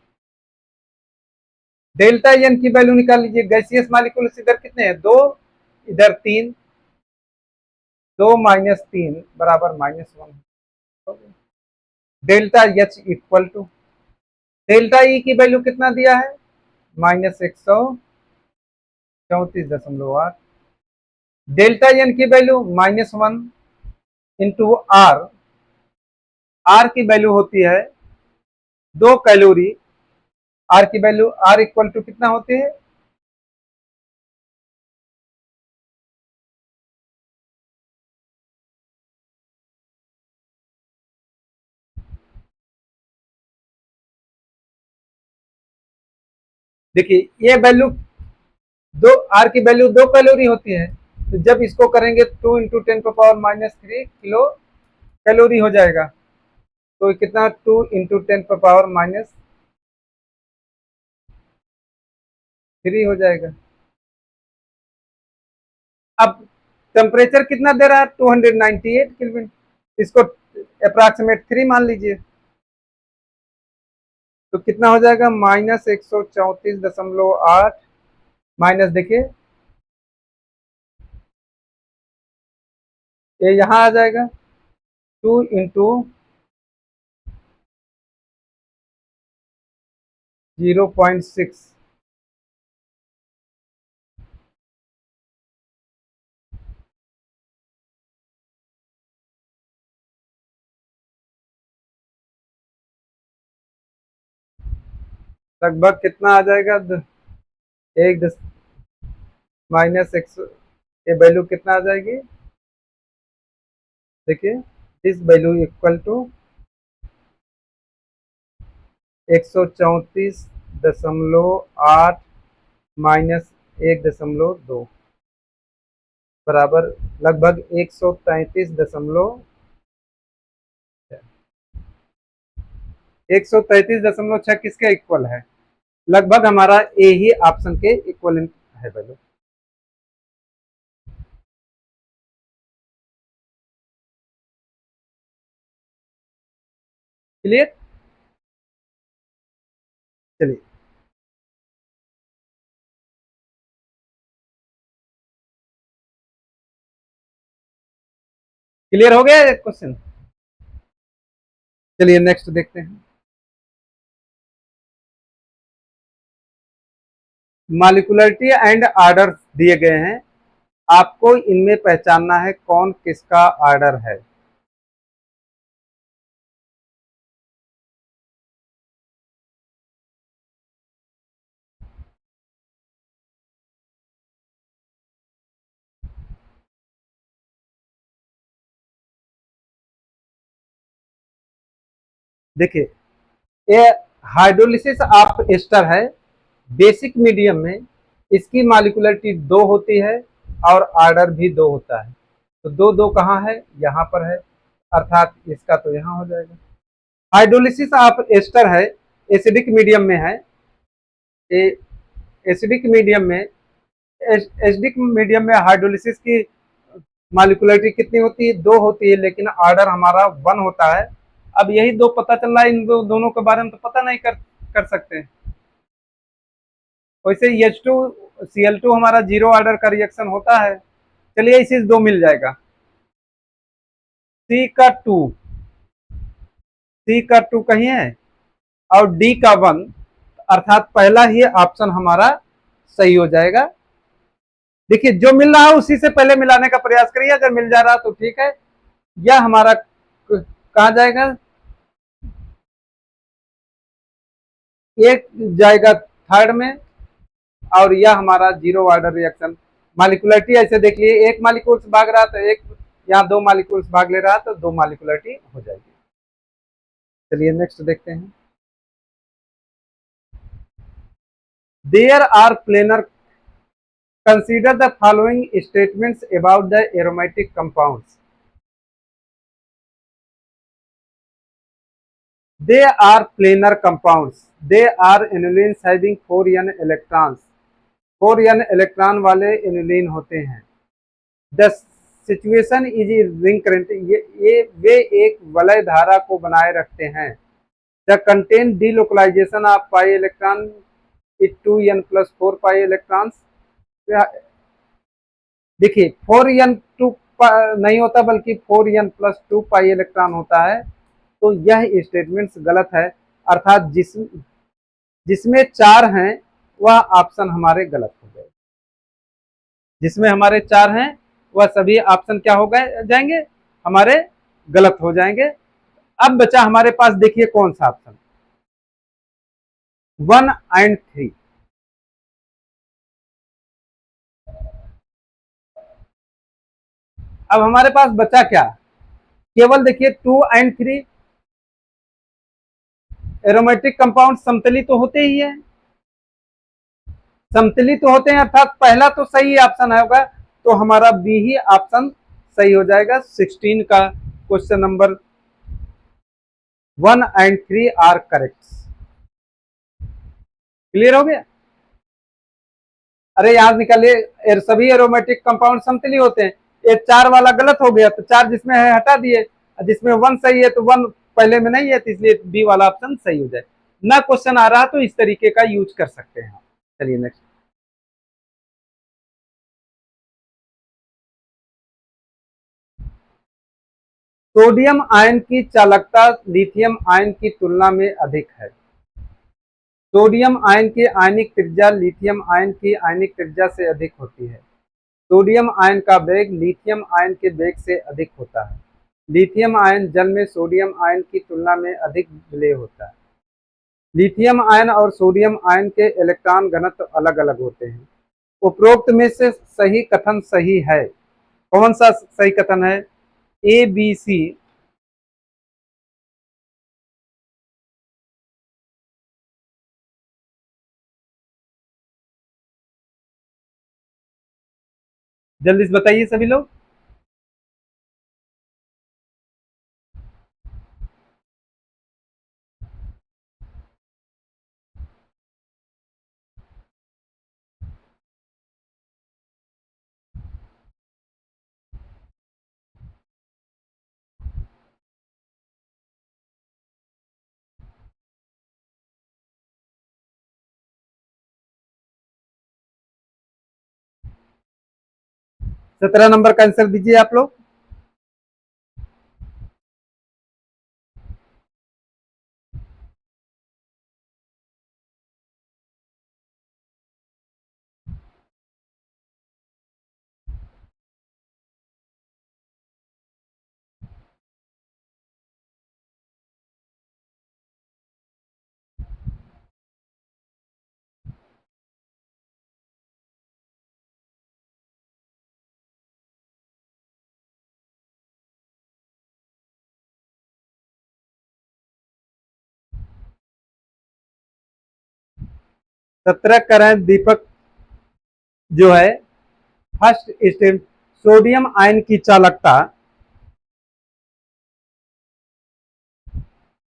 डेल्टा एन की वैल्यू निकाल लीजिए, गैसियस मालिक्यूल्स इधर कितने हैं, 2, इधर 3, 2 - 3 बराबर -1। Delta H equal to, delta E की वैल्यू कितना दिया है, -134.8। डेल्टा एन की वैल्यू -1 इंटू आर, आर की वैल्यू होती है 2 कैलोरी। आर की वैल्यू आर इक्वल टू कितना होती है, देखिए ये वैल्यू दो, आर की वैल्यू 2 कैलोरी होती है, तो जब इसको करेंगे 2 इंटू 10⁻³ किलो कैलोरी हो जाएगा। तो कितना, 2 इंटू 10⁻³ हो जाएगा। अब टेम्परेचर कितना दे रहा है, 298 केल्विन, इसको अप्रॉक्सीमेट 3 मान लीजिए, तो कितना हो जाएगा, -134.8 माइनस, देखिए ये यहाँ आ जाएगा 2 इंटू 0.6, लगभग कितना आ जाएगा, एक -100, ये वैल्यू कितना आ जाएगी, देखिए दिस वैल्यू इक्वल टू 134.8 -1.2 बराबर लगभग 133.6 किसके इक्वल है, लगभग हमारा ए ही ऑप्शन के इक्वलेंट है वैल्यू। क्लियर, चलिए क्लियर हो गया क्वेश्चन। चलिए नेक्स्ट देखते हैं, मॉलिक्यूलरिटी एंड ऑर्डर दिए गए हैं, आपको इनमें पहचानना है कौन किसका ऑर्डर है। देखिए ये हाइड्रोलिसिस ऑफ एस्टर है, बेसिक मीडियम में इसकी मॉलिक्यूलरिटी 2 होती है और ऑर्डर भी 2 होता है, तो 2 2 कहाँ है, यहाँ पर है, अर्थात इसका तो यहाँ हो जाएगा। हाइड्रोलिसिस ऑफ एस्टर है, एसिडिक मीडियम में है, एसिडिक मीडियम में, एसिडिक मीडियम में हाइड्रोलिसिस की मॉलिक्यूलरिटी कितनी होती है, 2 होती है, लेकिन ऑर्डर हमारा 1 होता है। अब यही 2 पता चल रहा है, इन दोनों के बारे में तो पता नहीं कर सकते। वैसे H2Cl2 हमारा 0 ऑर्डर का रिएक्शन होता है, चलिए इसी 2 मिल जाएगा, सी का 2 कहीं है और डी का 1, अर्थात पहला ही ऑप्शन हमारा सही हो जाएगा। देखिए जो मिल रहा है उसी से पहले मिलाने का प्रयास करिए, अगर मिल जा रहा तो ठीक है, या हमारा कहा जाएगा, एक जाएगा थर्ड में, और यह हमारा 0 ऑर्डर रिएक्शन। मॉलिक्यूलरिटी ऐसे देखिए, एक मॉलिक्यूल्स भाग रहा तो एक, यहाँ 2 मॉलिक्यूल्स भाग ले रहा तो 2 मॉलिक्यूलरिटी हो जाएगी। चलिए नेक्स्ट देखते हैं, there are planar consider the following statements about the aromatic compounds. They are planar compounds. They are anilines having 4n electrons. 4n electron वाले एनिलीन होते हैं। The situation is ring current, ये वे एक वलय धारा को बनाए रखते हैं। The content delocalization of pi electron is 2n+4 pi electrons. देखिए 4n2 नहीं होता बल्कि 4n+2 पाई इलेक्ट्रॉन होता है। तो यह स्टेटमेंट्स गलत है, अर्थात जिसमें 4 हैं वह ऑप्शन हमारे गलत हो गए। जिसमें हमारे 4 हैं वह सभी ऑप्शन क्या हो गए जाएंगे, हमारे गलत हो जाएंगे। अब बचा हमारे पास, देखिए कौन सा ऑप्शन, 1 और 3। अब हमारे पास बचा क्या, केवल देखिए 2 और 3 एरोमेटिक कंपाउंड समतली तो होते ही है, समतली तो होते हैं, अर्थात पहला तो सही ऑप्शन होगा, तो हमारा बी ही ऑप्शन सही हो जाएगा। 16 का क्वेश्चन नंबर 1 और 3 आर करेक्ट। क्लियर हो गया। अरे याद निकालिए, सभी एरोमेटिक कंपाउंड समतली होते हैं। ये 4 वाला गलत हो गया, तो 4 जिसमें है हटा दिए, जिसमें 1 सही है तो 1 पहले में नहीं है, तो इसलिए बी वाला ऑप्शन सही हो जाए। ना क्वेश्चन आ रहा तो इस तरीके का यूज कर सकते हैं। चलिए नेक्स्ट। सोडियम आयन की चालकता लिथियम आयन की तुलना में अधिक है। सोडियम आयन की आयनिक त्रिज्या लिथियम आयन की आयनिक त्रिज्या से अधिक होती है। सोडियम आयन का वेग लिथियम आयन के वेग से अधिक होता है। लिथियम आयन जल में सोडियम आयन की तुलना में अधिक विलेय होता है। लिथियम आयन और सोडियम आयन के इलेक्ट्रॉन घनत्व अलग अलग होते हैं। उपरोक्त में से सही कथन सही है। कौन सा सही कथन है, ए बी सी। जल्दी से बताइए सभी लोग। सत्रह नंबर का आंसर दीजिए आप लोग। सत्रह करें दीपक जो है फर्स्ट स्टेप, सोडियम आयन की चालकता,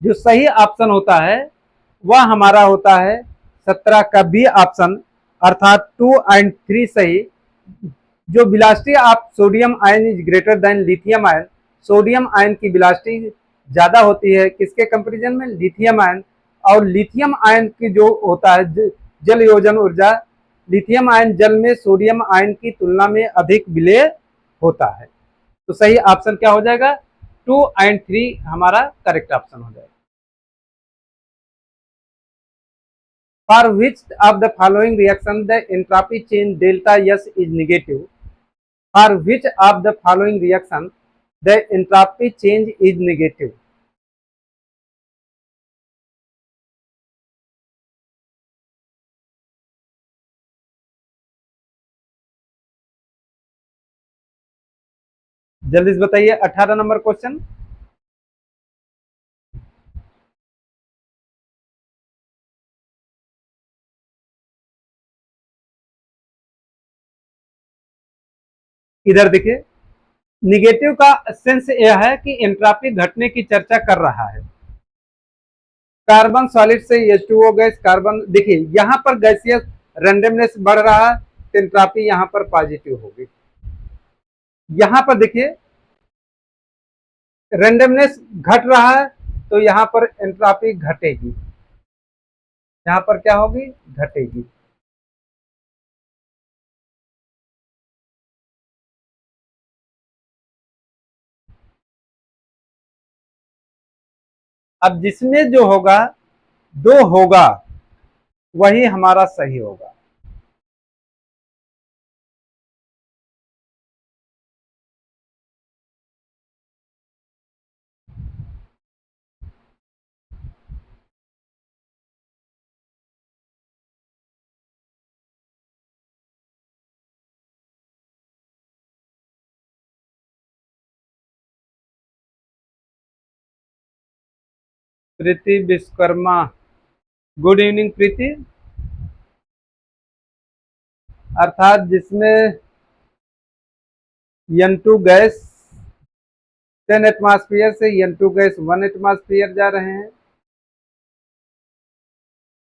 जो सही ऑप्शन होता है वह हमारा होता है 17 का बी ऑप्शन, अर्थात 2 और 3 सही। जो velocity of sodium ion is greater then lithium ion, sodium ion की वेलोसिटी ज्यादा होती है किसके कंपैरिजन में, लिथियम आयन। और लिथियम आयन की जो होता है जल योजन ऊर्जा, लिथियम आयन जल में सोडियम आयन की तुलना में अधिक विलेय होता है। तो सही ऑप्शन क्या हो जाएगा, 2 और 3 हमारा करेक्ट ऑप्शन हो जाएगा। For which of the following reaction the entropy change delta S is negative? For which of the following reaction the entropy change is negative? जल्दी से बताइए 18 नंबर क्वेश्चन। इधर देखिए, निगेटिव का सेंस यह है कि एंट्रॉपी घटने की चर्चा कर रहा है। कार्बन सॉलिड से H2O गैस, कार्बन देखिए यहां पर गैसीय रेंडमनेस बढ़ रहा है तो एंट्रॉपी यहां पर पॉजिटिव होगी। यहां पर देखिए रेंडमनेस घट रहा है तो यहां पर एंट्रॉपी घटेगी, यहां पर क्या होगी, घटेगी। अब जिसमें जो होगा, दो होगा, वही हमारा सही होगा। प्रीति विश्वकर्मा, गुड इवनिंग प्रीति। अर्थात जिसमें N2 गैस 10 एटमॉस्फेयर से N2 गैस 1 एटमॉस्फेयर जा रहे हैं।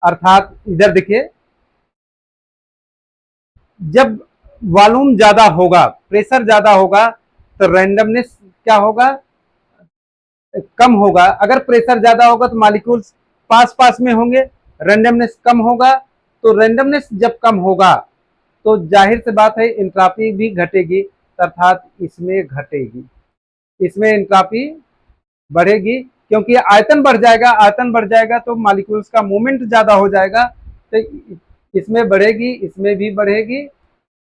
अर्थात इधर देखिए, जब वॉल्यूम ज्यादा होगा, प्रेशर ज्यादा होगा, तो रैंडमनेस क्या होगा, कम होगा। अगर प्रेशर ज्यादा होगा तो मॉलिक्यूल्स पास पास में होंगे, रैंडमनेस कम होगा। तो रैंडमनेस जब कम होगा तो जाहिर सी बात है एंट्रॉपी भी घटेगी, अर्थात इसमें घटेगी, इसमें एंट्रॉपी बढ़ेगी, क्योंकि आयतन बढ़ जाएगा, आयतन बढ़ जाएगा तो मॉलिक्यूल्स का मूवमेंट ज्यादा हो जाएगा, तो इसमें बढ़ेगी, इसमें भी बढ़ेगी।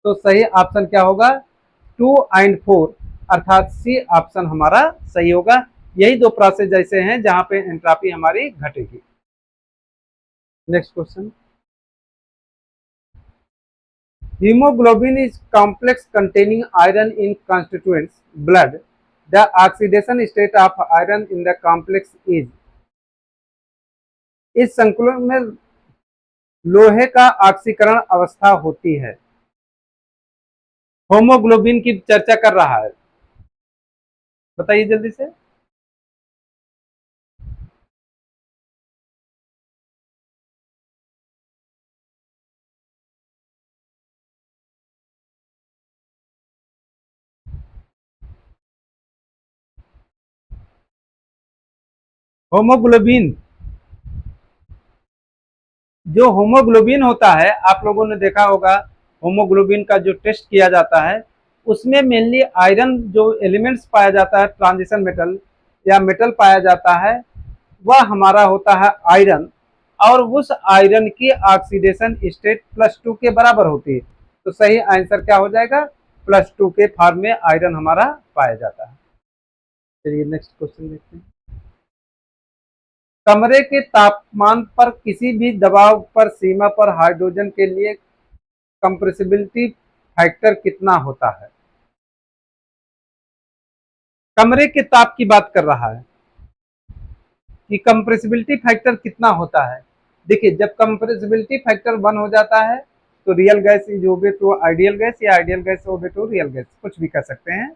तो सही ऑप्शन क्या होगा, 2 और 4, अर्थात सी ऑप्शन हमारा सही होगा। यही दो प्रोसेस जैसे हैं जहां पे एंट्रॉपी हमारी घटेगी। Next question, hemoglobin is complex containing iron in constituents blood. The oxidation state of iron in the complex is, इस संकुलन में लोहे का ऑक्सीकरण अवस्था होती है। होमोग्लोबिन की चर्चा कर रहा है, बताइए जल्दी से। होमोग्लोबिन, जो होमोग्लोबिन होता है, आप लोगों ने देखा होगा होमोग्लोबिन का जो टेस्ट किया जाता है उसमें मेनली आयरन जो एलिमेंट्स पाया जाता है, ट्रांजिशन मेटल या मेटल पाया जाता है, वह हमारा होता है आयरन। और उस आयरन की ऑक्सीडेशन स्टेट +2 के बराबर होती है। तो सही आंसर क्या हो जाएगा, +2 के फॉर्म में आयरन हमारा पाया जाता है। चलिए नेक्स्ट क्वेश्चन देखते हैं। कमरे के तापमान पर किसी भी दबाव पर सीमा पर हाइड्रोजन के लिए कंप्रेसिबिलिटी फैक्टर कितना होता है। कमरे के ताप की बात कर रहा है कि कंप्रेसिबिलिटी फैक्टर कितना होता है। देखिए जब कंप्रेसिबिलिटी फैक्टर 1 हो जाता है तो real gas is obey to ideal gas, या ideal gas obey to real gas, कुछ भी कह सकते हैं।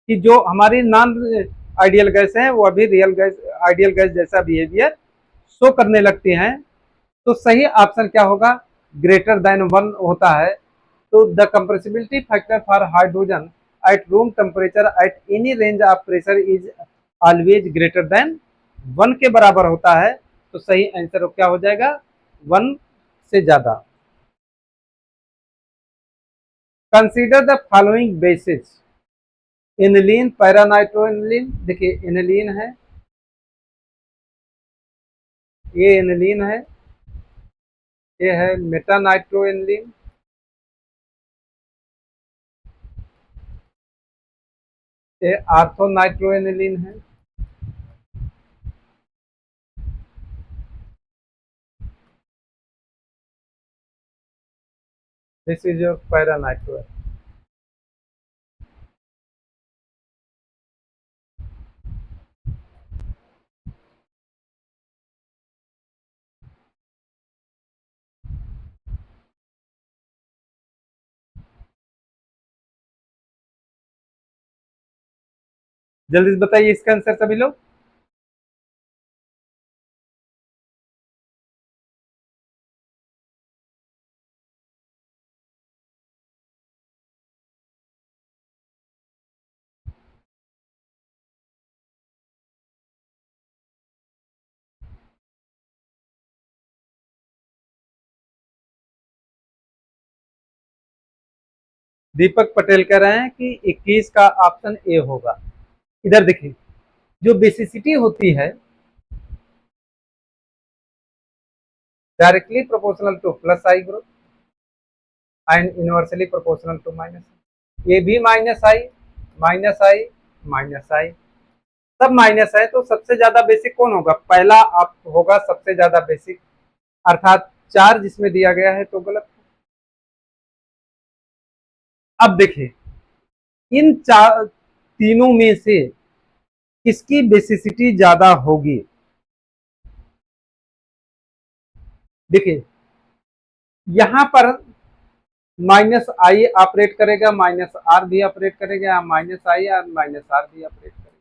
कि जो हमारी नॉन आइडियल गैस है वो अभी रियल गैस, आइडियल गैस जैसा बिहेवियर शो करने लगती हैं। तो सही ऑप्शन क्या होगा, ग्रेटर देन 1 होता है। तो the compressibility factor for hydrogen at room temperature at any range of pressure is always greater than 1 के बराबर होता है। तो सही आंसर क्या हो जाएगा, 1 से ज्यादा। Consider the following basis, aniline, paranitroaniline. देखिए एनिलीन है, ये एनिलीन है, ये है मेटानाइट्रोएनिलीन, ये आर्थोनाइट्रोएनिलीन है, दिस इज योर पैरानाइट्रो। जल्दी से बताइए इसका आंसर सभी लोग। दीपक पटेल कह रहे हैं कि 21 का ऑप्शन ए होगा। इधर देखिए, जो बेसिसिटी होती है directly proportional to plus I group and inversely proportional to minus, ये भी minus I minus I minus I, सब माइनस है, तो सबसे ज्यादा बेसिक कौन होगा? पहला आप होगा सबसे ज्यादा बेसिक, अर्थात 4 जिसमें दिया गया है तो गलत। अब देखिए, इन चार तीनों में से किसकी बेसिसिटी ज्यादा होगी? देखिए, यहां पर माइनस आई ऑपरेट करेगा, माइनस आर भी ऑपरेट करेगा, माइनस आई और माइनस आर भी ऑपरेट करेगा,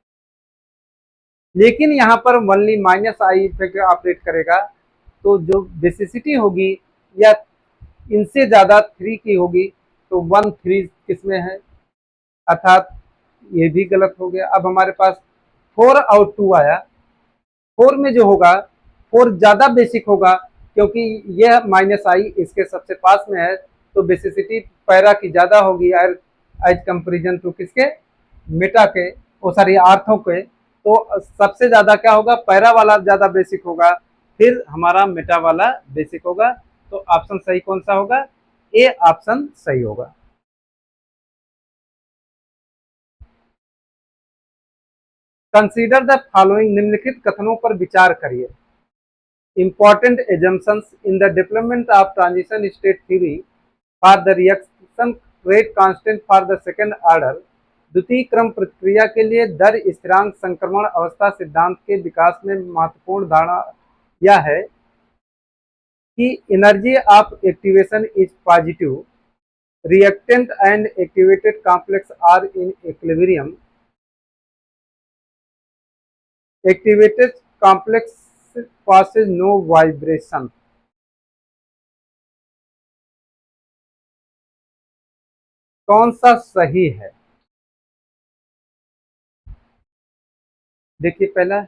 लेकिन यहाँ पर only minus I effect operate करेगा। तो जो बेसिसिटी होगी या इनसे ज्यादा 3 की होगी, तो 1 3 किसमें है, अर्थात ये भी गलत हो गया। अब हमारे पास 4 और 2 आया, 4 में जो होगा 4 ज्यादा बेसिक होगा, क्योंकि यह माइनस आई इसके सबसे पास में है, तो बेसिसिटी पैरा की ज्यादा होगी एज कंपेरिजन टू किसके, मेटा के, ओ सॉरी आर्थो के। तो सबसे ज्यादा क्या होगा, पैरा वाला ज्यादा बेसिक होगा, फिर हमारा मेटा वाला बेसिक होगा। तो ऑप्शन सही कौन सा होगा? ए ऑप्शन सही होगा। कंसीडर द फॉलोइंग, निम्नलिखित कथनों पर विचार करिए। Important assumptions in the development of transition state theory for the reaction rate constant for the second order, द्वितीय क्रम प्रतिक्रिया के लिए दर स्थिरांक संक्रमण अवस्था सिद्धांत के विकास में महत्वपूर्ण धारणा यह है कि energy of activation is positive, reactant and activated complex are in equilibrium, activated complex causes no vibration। कौन सा सही है? देखिए, पहला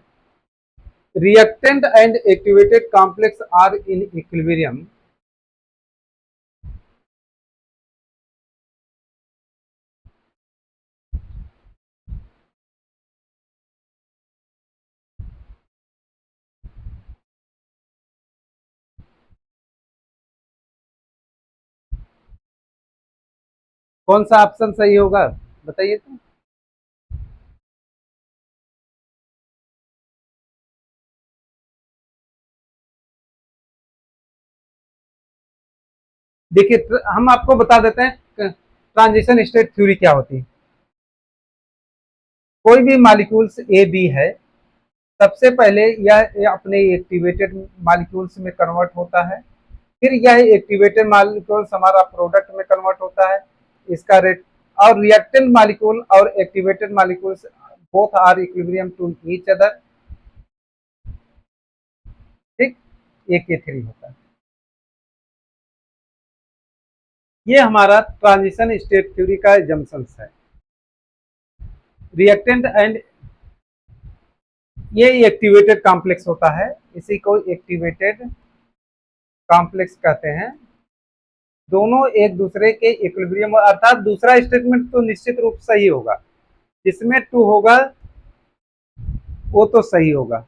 reactant and activated complex are in equilibrium, कौन सा ऑप्शन सही होगा बताइए तो। देखिए, हम आपको बता देते हैं ट्रांजिशन स्टेट थ्योरी क्या होती है। कोई भी मॉलिक्यूल्स ए बी है, सबसे पहले यह अपने एक्टिवेटेड मॉलिक्यूल्स में कन्वर्ट होता है, फिर यह एक्टिवेटेड मॉलिक्यूल्स हमारा प्रोडक्ट में कन्वर्ट होता है, इसका रेट, और रिएक्टेंट मॉलिक्यूल और activated molecules both are equilibrium to each other, ठीक, एक के 3 होता है। ये हमारा ट्रांजिशन स्टेट थ्योरी का एजम्पशंस है। रिएक्टेंट एंड ये एक्टिवेटेड कॉम्प्लेक्स होता है, इसी को एक्टिवेटेड कॉम्प्लेक्स कहते हैं। दोनों एक दूसरे के इक्विलिब्रियम, अर्थात दूसरा स्टेटमेंट तो निश्चित रूप सही होगा, जिसमें 2 होगा वो तो सही होगा।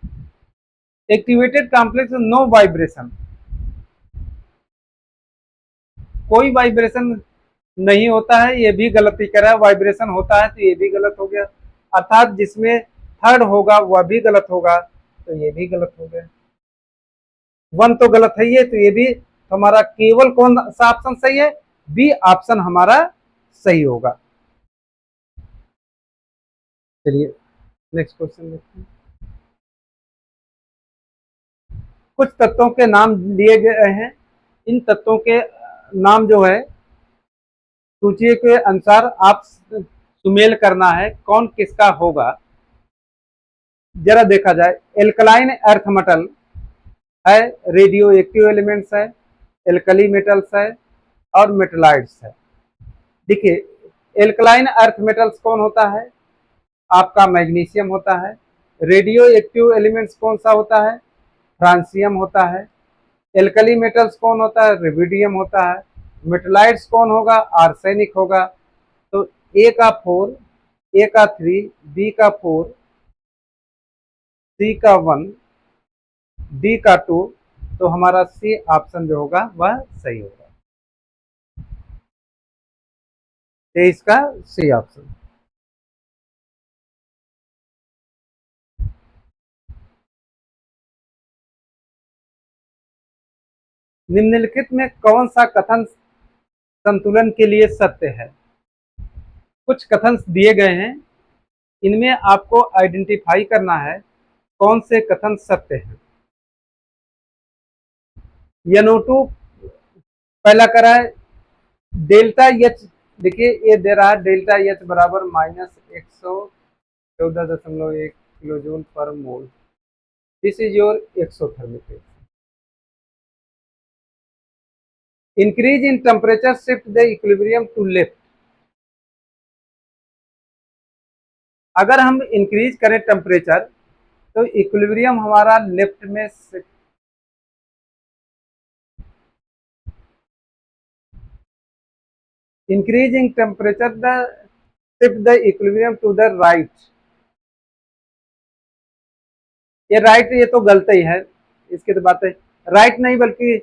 एक्टिवेटेड कॉम्प्लेक्स नो वाइब्रेशन, कोई वाइब्रेशन नहीं होता है, ये भी गलती कर रहा है। वाइब्रेशन होता है तो ये भी गलत हो गया, अर्थात जिसमें थर्ड होगा वह भी गलत होगा, तो ये भी गलत हो गया। 1 तो गलत है, ये तो ये भी, तो हमारा केवल कौन सा ऑप्शन सही है? बी ऑप्शन हमारा सही होगा। चलिए नेक्स्ट क्वेश्चन देखते हैं। कुछ तत्वों के नाम दिए गए हैं, इन तत्वों के नाम जो है सूची के अनुसार आप सुमेल करना है कौन किसका होगा। जरा देखा जाए, एल्कलाइन अर्थ मेटल है, रेडियो एक्टिव एलिमेंट्स है, एल्कली मेटल्स है और मेटलाइट्स है। देखिए, एल्कलाइन अर्थ मेटल्स कौन होता है? आपका मैग्नीशियम होता है। रेडियो एक्टिव एलिमेंट्स कौन सा होता है? फ्रांसियम होता है। एल्कली मेटल्स कौन होता है? रिबिडियम होता है। मेटलाइट्स कौन होगा? आर्सेनिक होगा। तो ए का 4, ए का 3, बी का 4, सी का 1, डी का 2, तो हमारा सी ऑप्शन जो होगा वह सही होगा। 23 का सी ऑप्शन। निम्नलिखित में कौन सा कथन संतुलन के लिए सत्य है? कुछ कथन दिए गए हैं, इनमें आपको आइडेंटिफाई करना है कौन से कथन सत्य हैं। NO2 पहला करा है डेल्टा एच। देखिए, ये दे रहा है डेल्टा एच बराबर -114.1 kilo joule per mole. This is your exothermic. Increase in temperature shift the equilibrium to left. अगर हम इंक्रीज करें टेम्परेचर तो इक्विलिब्रियम हमारा लेफ्ट में shift. Increasing temperature the shift the equilibrium to the right. ये right, ये तो गलत ही है, इसकी तो बात है। राइट नहीं, बल्कि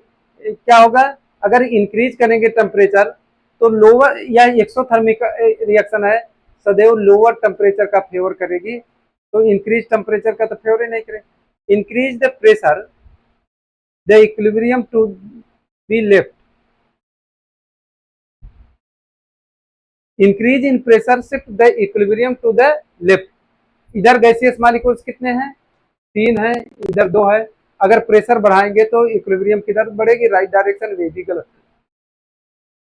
क्या होगा, अगर इंक्रीज करेंगे टेम्परेचर तो लोअर, यह एक्सोथर्मिक रिएक्शन है, सदैव लोअर टेम्परेचर का फेवर करेगी। तो इंक्रीज टेम्परेचर का तो फेवर ही नहीं करेगी। Increase the pressure the equilibrium to be left. Increase in pressure shift the equilibrium to the left. इधर गैसियस मॉलिक्यूल्स कितने हैं? 3 है, इधर 2 है। अगर प्रेशर बढ़ाएंगे तो इक्विलिब्रियम किधर बढ़ेगी? राइट डायरेक्शन में भी गलत।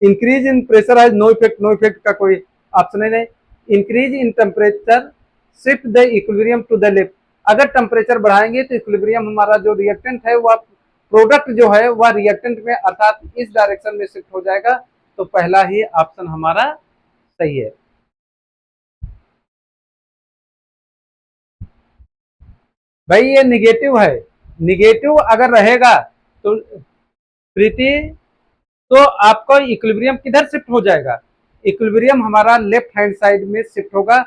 इंक्रीज इन प्रेशर है नो इफेक्ट, नो इफेक्ट का कोई ऑप्शन ही नहीं। Increase in temperature shift the equilibrium to the left. अगर टेम्परेचर बढ़ाएंगे तो इक्विलिब्रियम हमारा जो रिएक्टेंट है वह प्रोडक्ट जो है वह रिएक्टेंट में अर्थात इस डायरेक्शन में शिफ्ट हो जाएगा। तो पहला ही ऑप्शन हमारा सही है। भाई ये निगेटिव है, निगेटिव अगर रहेगा तो प्रीति, तो आपका इक्विलिब्रियम किधर शिफ्ट हो जाएगा? इक्विलिब्रियम हमारा लेफ्ट हैंड साइड में शिफ्ट होगा।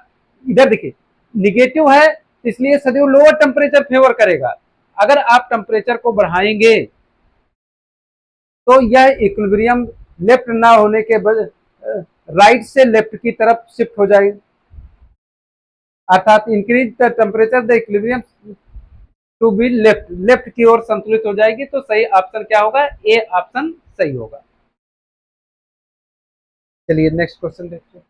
इधर देखिए, निगेटिव है इसलिए सदैव लोअर टेम्परेचर फेवर करेगा। अगर आप टेम्परेचर को बढ़ाएंगे तो यह इक्विलिब्रियम लेफ्ट ना होने के बजाय राइट से लेफ्ट की तरफ शिफ्ट हो जाएगी, अर्थात increase the temperature the equilibrium to be left, left की ओर संतुलित हो जाएगी। तो सही ऑप्शन क्या होगा? ए ऑप्शन सही होगा। चलिए नेक्स्ट क्वेश्चन देखते हैं।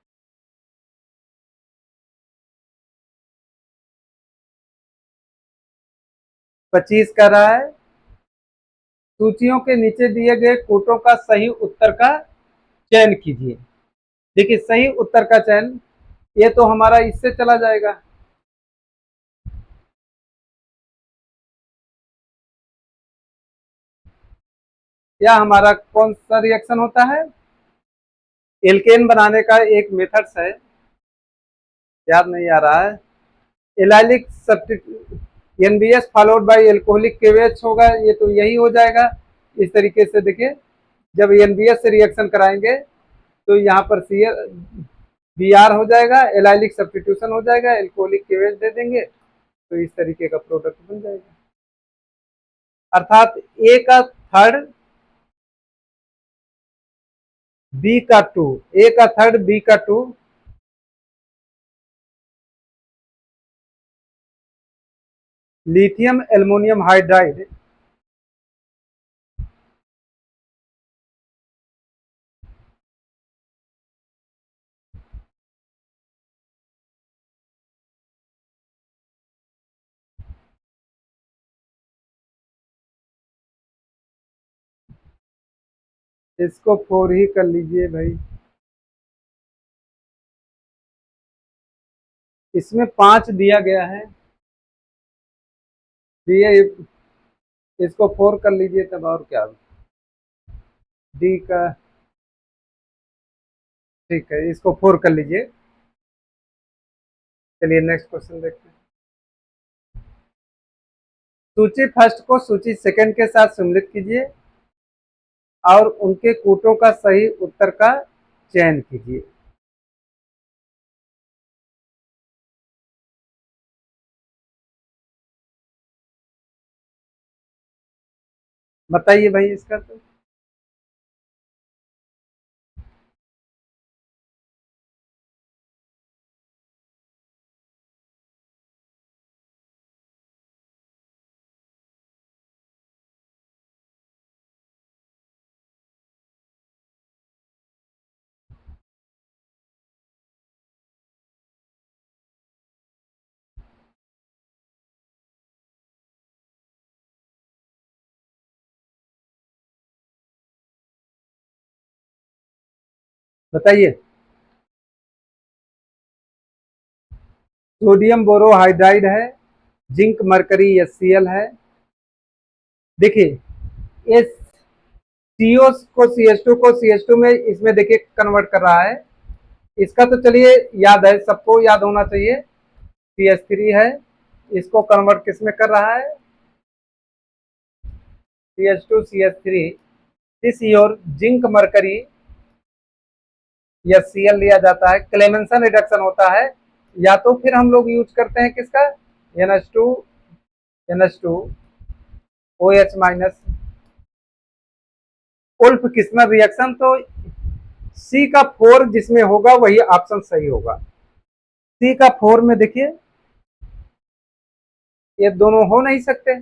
25 का रहा है, सूचियों के नीचे दिए गए कोटों का सही उत्तर का चयन कीजिए। देखिए, सही उत्तर का चयन, ये तो हमारा इससे चला जाएगा। या हमारा कौन सा रिएक्शन होता है? एल्केन बनाने का एक मेथड्स है, याद नहीं आ रहा है। Allylic substitute NBS followed by alcoholic केवेच होगा, ये तो यही हो जाएगा। इस तरीके से देखिए, जब एनबीएस से रिएक्शन कराएंगे तो यहाँ पर सी बी आर हो जाएगा, एलाइलिक सब्स्टिट्यूशन हो जाएगा, एल्कोहलिक केवेच दे देंगे, तो इस तरीके का प्रोडक्ट बन जाएगा। अर्थात ए का थर्ड, बी का 2, ए का थर्ड, बी का 2, लिथियम एल्युमिनियम हाइड्राइड। इसको 4 ही कर लीजिए भाई। इसमें 5 दिया गया है। ये इसको 4 कर लीजिए तब, और क्या। डी का ठीक है, इसको 4 कर लीजिए। चलिए नेक्स्ट क्वेश्चन देखते हैं। सूची फर्स्ट को सूची सेकंड के साथ सम्मिलित कीजिए और उनके कूटों का सही उत्तर का चयन कीजिए। बताइए भाई इसका तो। बताइए। सोडियम बोरोहाइड्राइड है, जिंक मरकरी HCl है। देखिए, ये CO को CH2 को CH2 में इसमें देखिए कन्वर्ट कर रहा है। इसका तो चलिए याद है, सबको याद होना चाहिए। CH3 है, इसको कन्वर्ट किस में कर रहा है? CH2 CH3। This your zinc mercury HCl लिया जाता है, क्लेमेंसन रिडक्शन होता है। या तो फिर हम लोग यूज करते हैं किसका? NH2 OH माइनस, उल्फ किस्मत रिएक्शन। तो सी का 4 जिसमें होगा वही ऑप्शन सही होगा। सी का 4 में देखिए, ये दोनों हो नहीं सकते।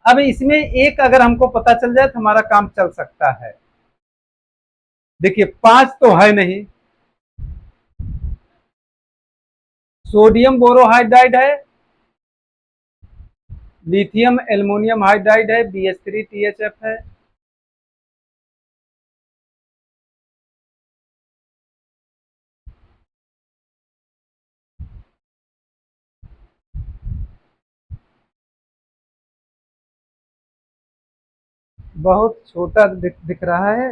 अब इसमें एक अगर हमको पता चल जाए तो हमारा काम चल सकता है। देखिए 5 तो है नहीं। सोडियम बोरोहाइड्राइड है, लिथियम एल्युमिनियम हाइड्राइड है, BH3THF है। बहुत छोटा दिख रहा है।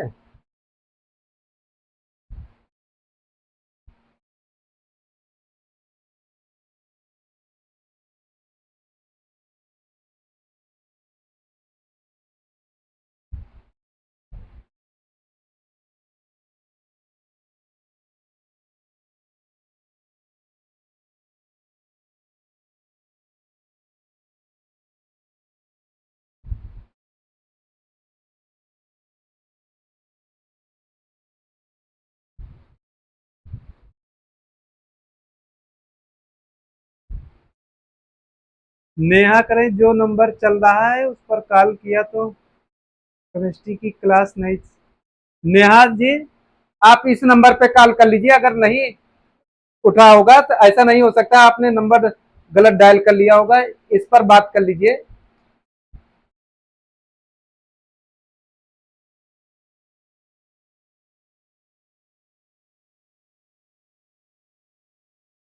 नेहा करें, जो नंबर चल रहा है उस पर कॉल किया तो केमिस्ट्री की क्लास नहीं। नेहा जी, आप इस नंबर पे कॉल कर लीजिए। अगर नहीं उठा होगा तो ऐसा नहीं हो सकता, आपने नंबर गलत डायल कर लिया होगा। इस पर बात कर लीजिए।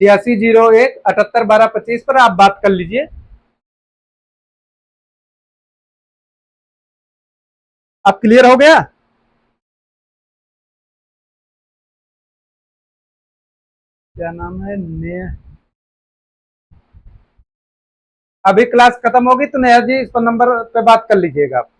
8601 78 12 25 पर आप बात कर लीजिए। अब क्लियर हो गया? क्या नाम है? ने अभी क्लास खत्म होगी तो नेहा जी इस पर नंबर पे बात कर लीजिएगा आप।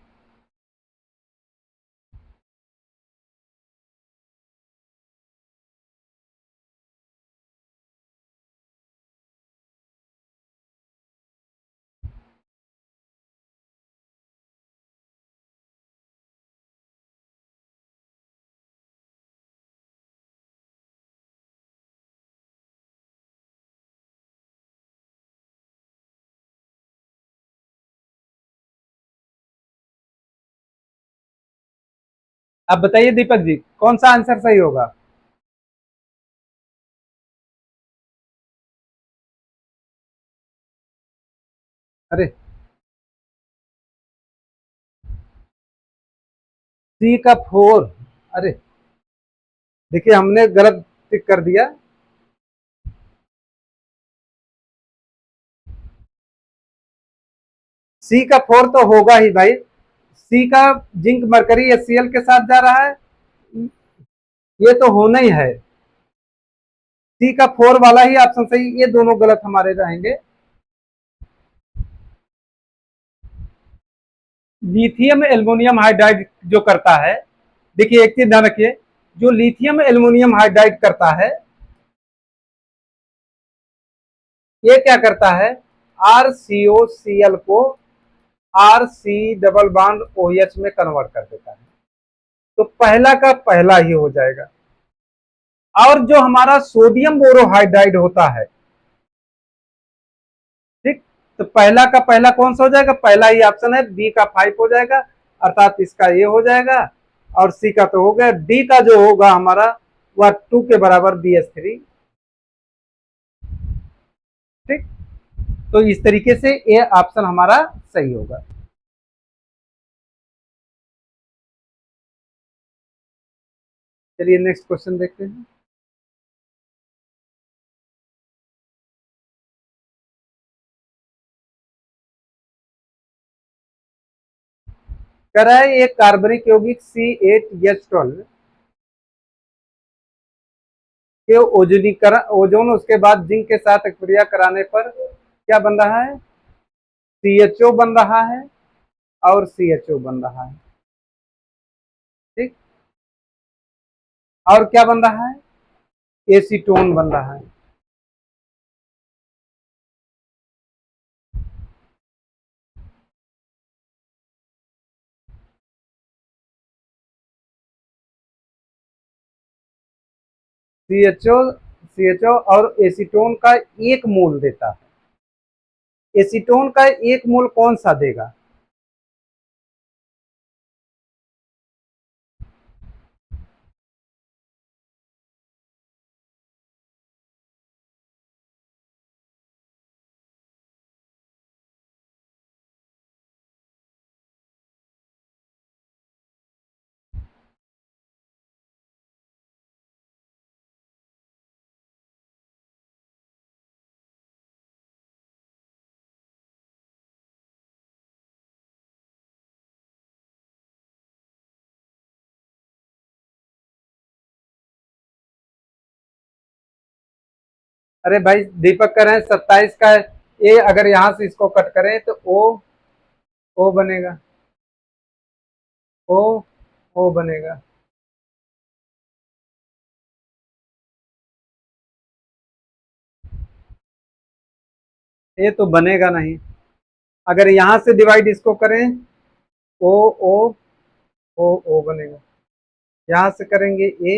आप बताइए दीपक जी, कौन सा आंसर सही होगा? अरे, सी का 4। अरे देखिए हमने गलत टिक कर दिया। सी का 4 तो होगा ही भाई। सी का जिंक मरकरी HCl के साथ जा रहा है, ये तो होना ही है। सी का 4 वाला ही ऑप्शन सही, ये दोनों गलत हमारे रहेंगे। लिथियम एल्युमिनियम हाइड्राइड जो करता है, देखिए एक चीज ध्यान रखिए, जो लिथियम एल्युमिनियम हाइड्राइड करता है, ये क्या करता है, RCOCl को RC डबल बॉन्ड OH में कन्वर्ट कर देता है। तो पहला का पहला ही हो जाएगा। और जो हमारा सोडियम बोरोहाइड्राइड होता है, ठीक, तो पहला का पहला कौन सा हो जाएगा, पहला ही ऑप्शन है, बी का 5 हो जाएगा, अर्थात इसका ये हो जाएगा। और सी का तो हो गया, डी का जो होगा हमारा वह 2 के बराबर BH3। ठीक, तो इस तरीके से ये ऑप्शन हमारा सही होगा। चलिए नेक्स्ट क्वेश्चन देखते हैं। कह रहा है एक कार्बनिक यौगिक C8H12 के ओजोनीकरण, ओजोन उसके बाद जिंक के साथ क्रिया कराने पर क्या बन रहा है, CHO बन रहा है और CHO बन रहा है। ठीक, और क्या बन रहा है, एसीटोन बन रहा है। CHO और एसीटोन का एक मोल देता है। एसीटोन का एक मोल कौन सा देगा, अरे भाई दीपक कह रहे हैं 27 का ए, अगर यहां से इसको कट करें तो ओ बनेगा, ओ ओ बनेगा। ये तो बनेगा नहीं। अगर यहां से डिवाइड इसको करें, ओ ओ ओ बनेगा। यहां से करेंगे ए,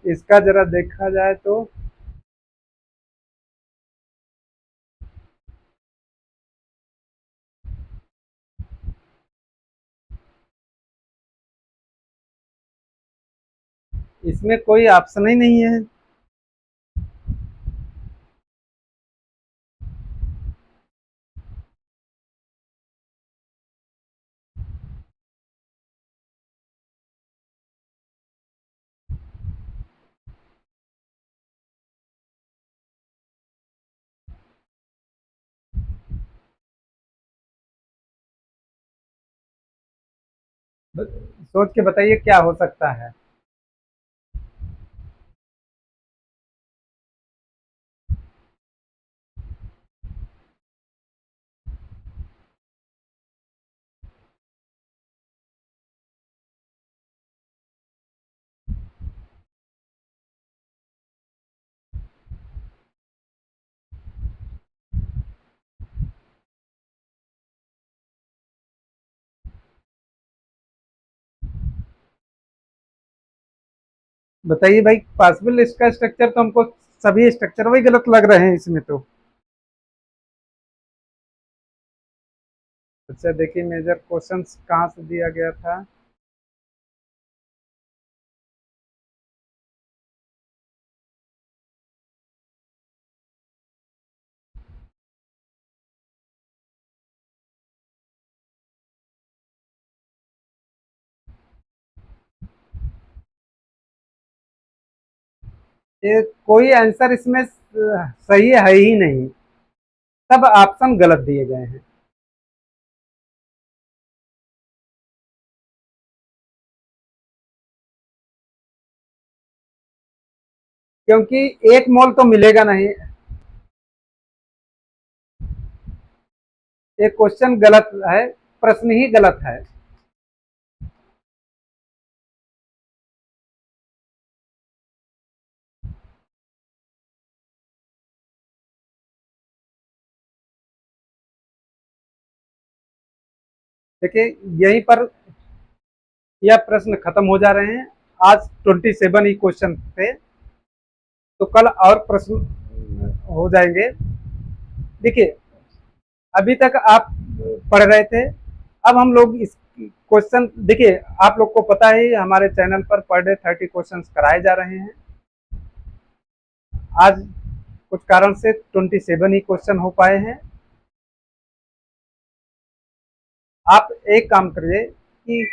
इसका जरा देखा जाए तो इसमें कोई ऑप्शन ही नहीं है। सोच के बताइए क्या हो सकता है। बताइए भाई, पॉसिबल इसका स्ट्रक्चर तो हमको सभी स्ट्रक्चर वही गलत लग रहे हैं इसमें तो। अच्छा देखिए, मेजर क्वेश्चंस कहाँ से दिया गया था। ये कोई आंसर इसमें सही है ही नहीं, सब ऑप्शन गलत दिए गए हैं। क्योंकि एक मोल तो मिलेगा नहीं। ये क्वेश्चन गलत है, प्रश्न ही गलत है। देखिए, यहीं पर यह प्रश्न खत्म हो जा रहे हैं। आज 27 ही क्वेश्चन थे, तो कल और प्रश्न हो जाएंगे। देखिए, अभी तक आप पढ़ रहे थे, अब हम लोग इस क्वेश्चन देखिए, आप लोग को पता है हमारे चैनल पर पर डे 30 क्वेश्चन कराए जा रहे हैं। आज कुछ कारण से 27 ही क्वेश्चन हो पाए हैं। आप एक काम करिए कि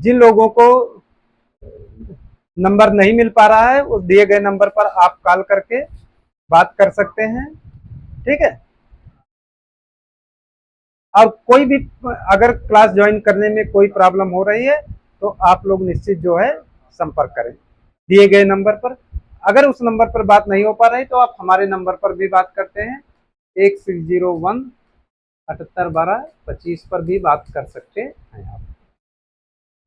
जिन लोगों को नंबर नहीं मिल पा रहा है, उस दिए गए नंबर पर आप कॉल करके बात कर सकते हैं। ठीक है। और कोई भी अगर क्लास ज्वाइन करने में कोई प्रॉब्लम हो रही है, तो आप लोग निश्चित जो है संपर्क करें दिए गए नंबर पर। अगर उस नंबर पर बात नहीं हो पा रही, तो आप हमारे नंबर पर भी बात करते हैं, 1601 7812 25 पर भी बात कर सकते हैं आप।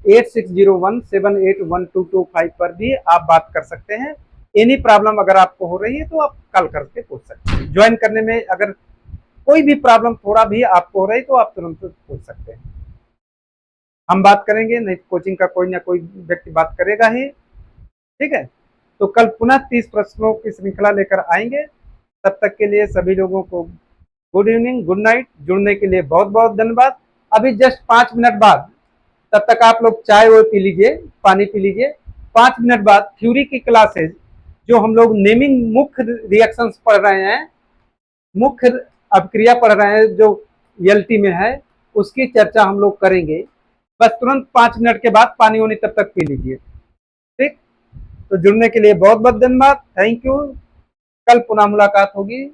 8601781225 पर भी आप बात कर सकते हैं। एनी प्रॉब्लम अगर आपको हो रही है, तो आप कॉल करके पूछ सकते हैं। ज्वाइन करने में अगर कोई भी प्रॉब्लम थोड़ा भी आपको हो रही, तो आप तुरंत पूछ सकते हैं। हम बात करेंगे, नहीं कोचिंग का कोई ना कोई व्यक्ति बात करेगा ही। ठीक है। तो कल पुनः 30 प्रश्नों की श्रृंखला लेकर आएंगे। तब तक के लिए सभी लोगों को गुड इवनिंग, गुड नाइट। जुड़ने के लिए बहुत बहुत धन्यवाद। अभी जस्ट 5 मिनट बाद, तब तक आप लोग चाय वो पी लीजिए, पानी पी लीजिए। 5 मिनट बाद थ्योरी की क्लासेज, जो हम लोग नेमिंग मुख्य रिएक्शंस पढ़ रहे हैं, मुख्य अभिक्रिया पढ़ रहे हैं जो एलटी में है, उसकी चर्चा हम लोग करेंगे। बस तुरंत 5 मिनट के बाद पानी वानी तब तक पी लीजिए। ठीक। तो जुड़ने के लिए बहुत बहुत धन्यवाद, थैंक यू। कल पुनः मुलाकात होगी।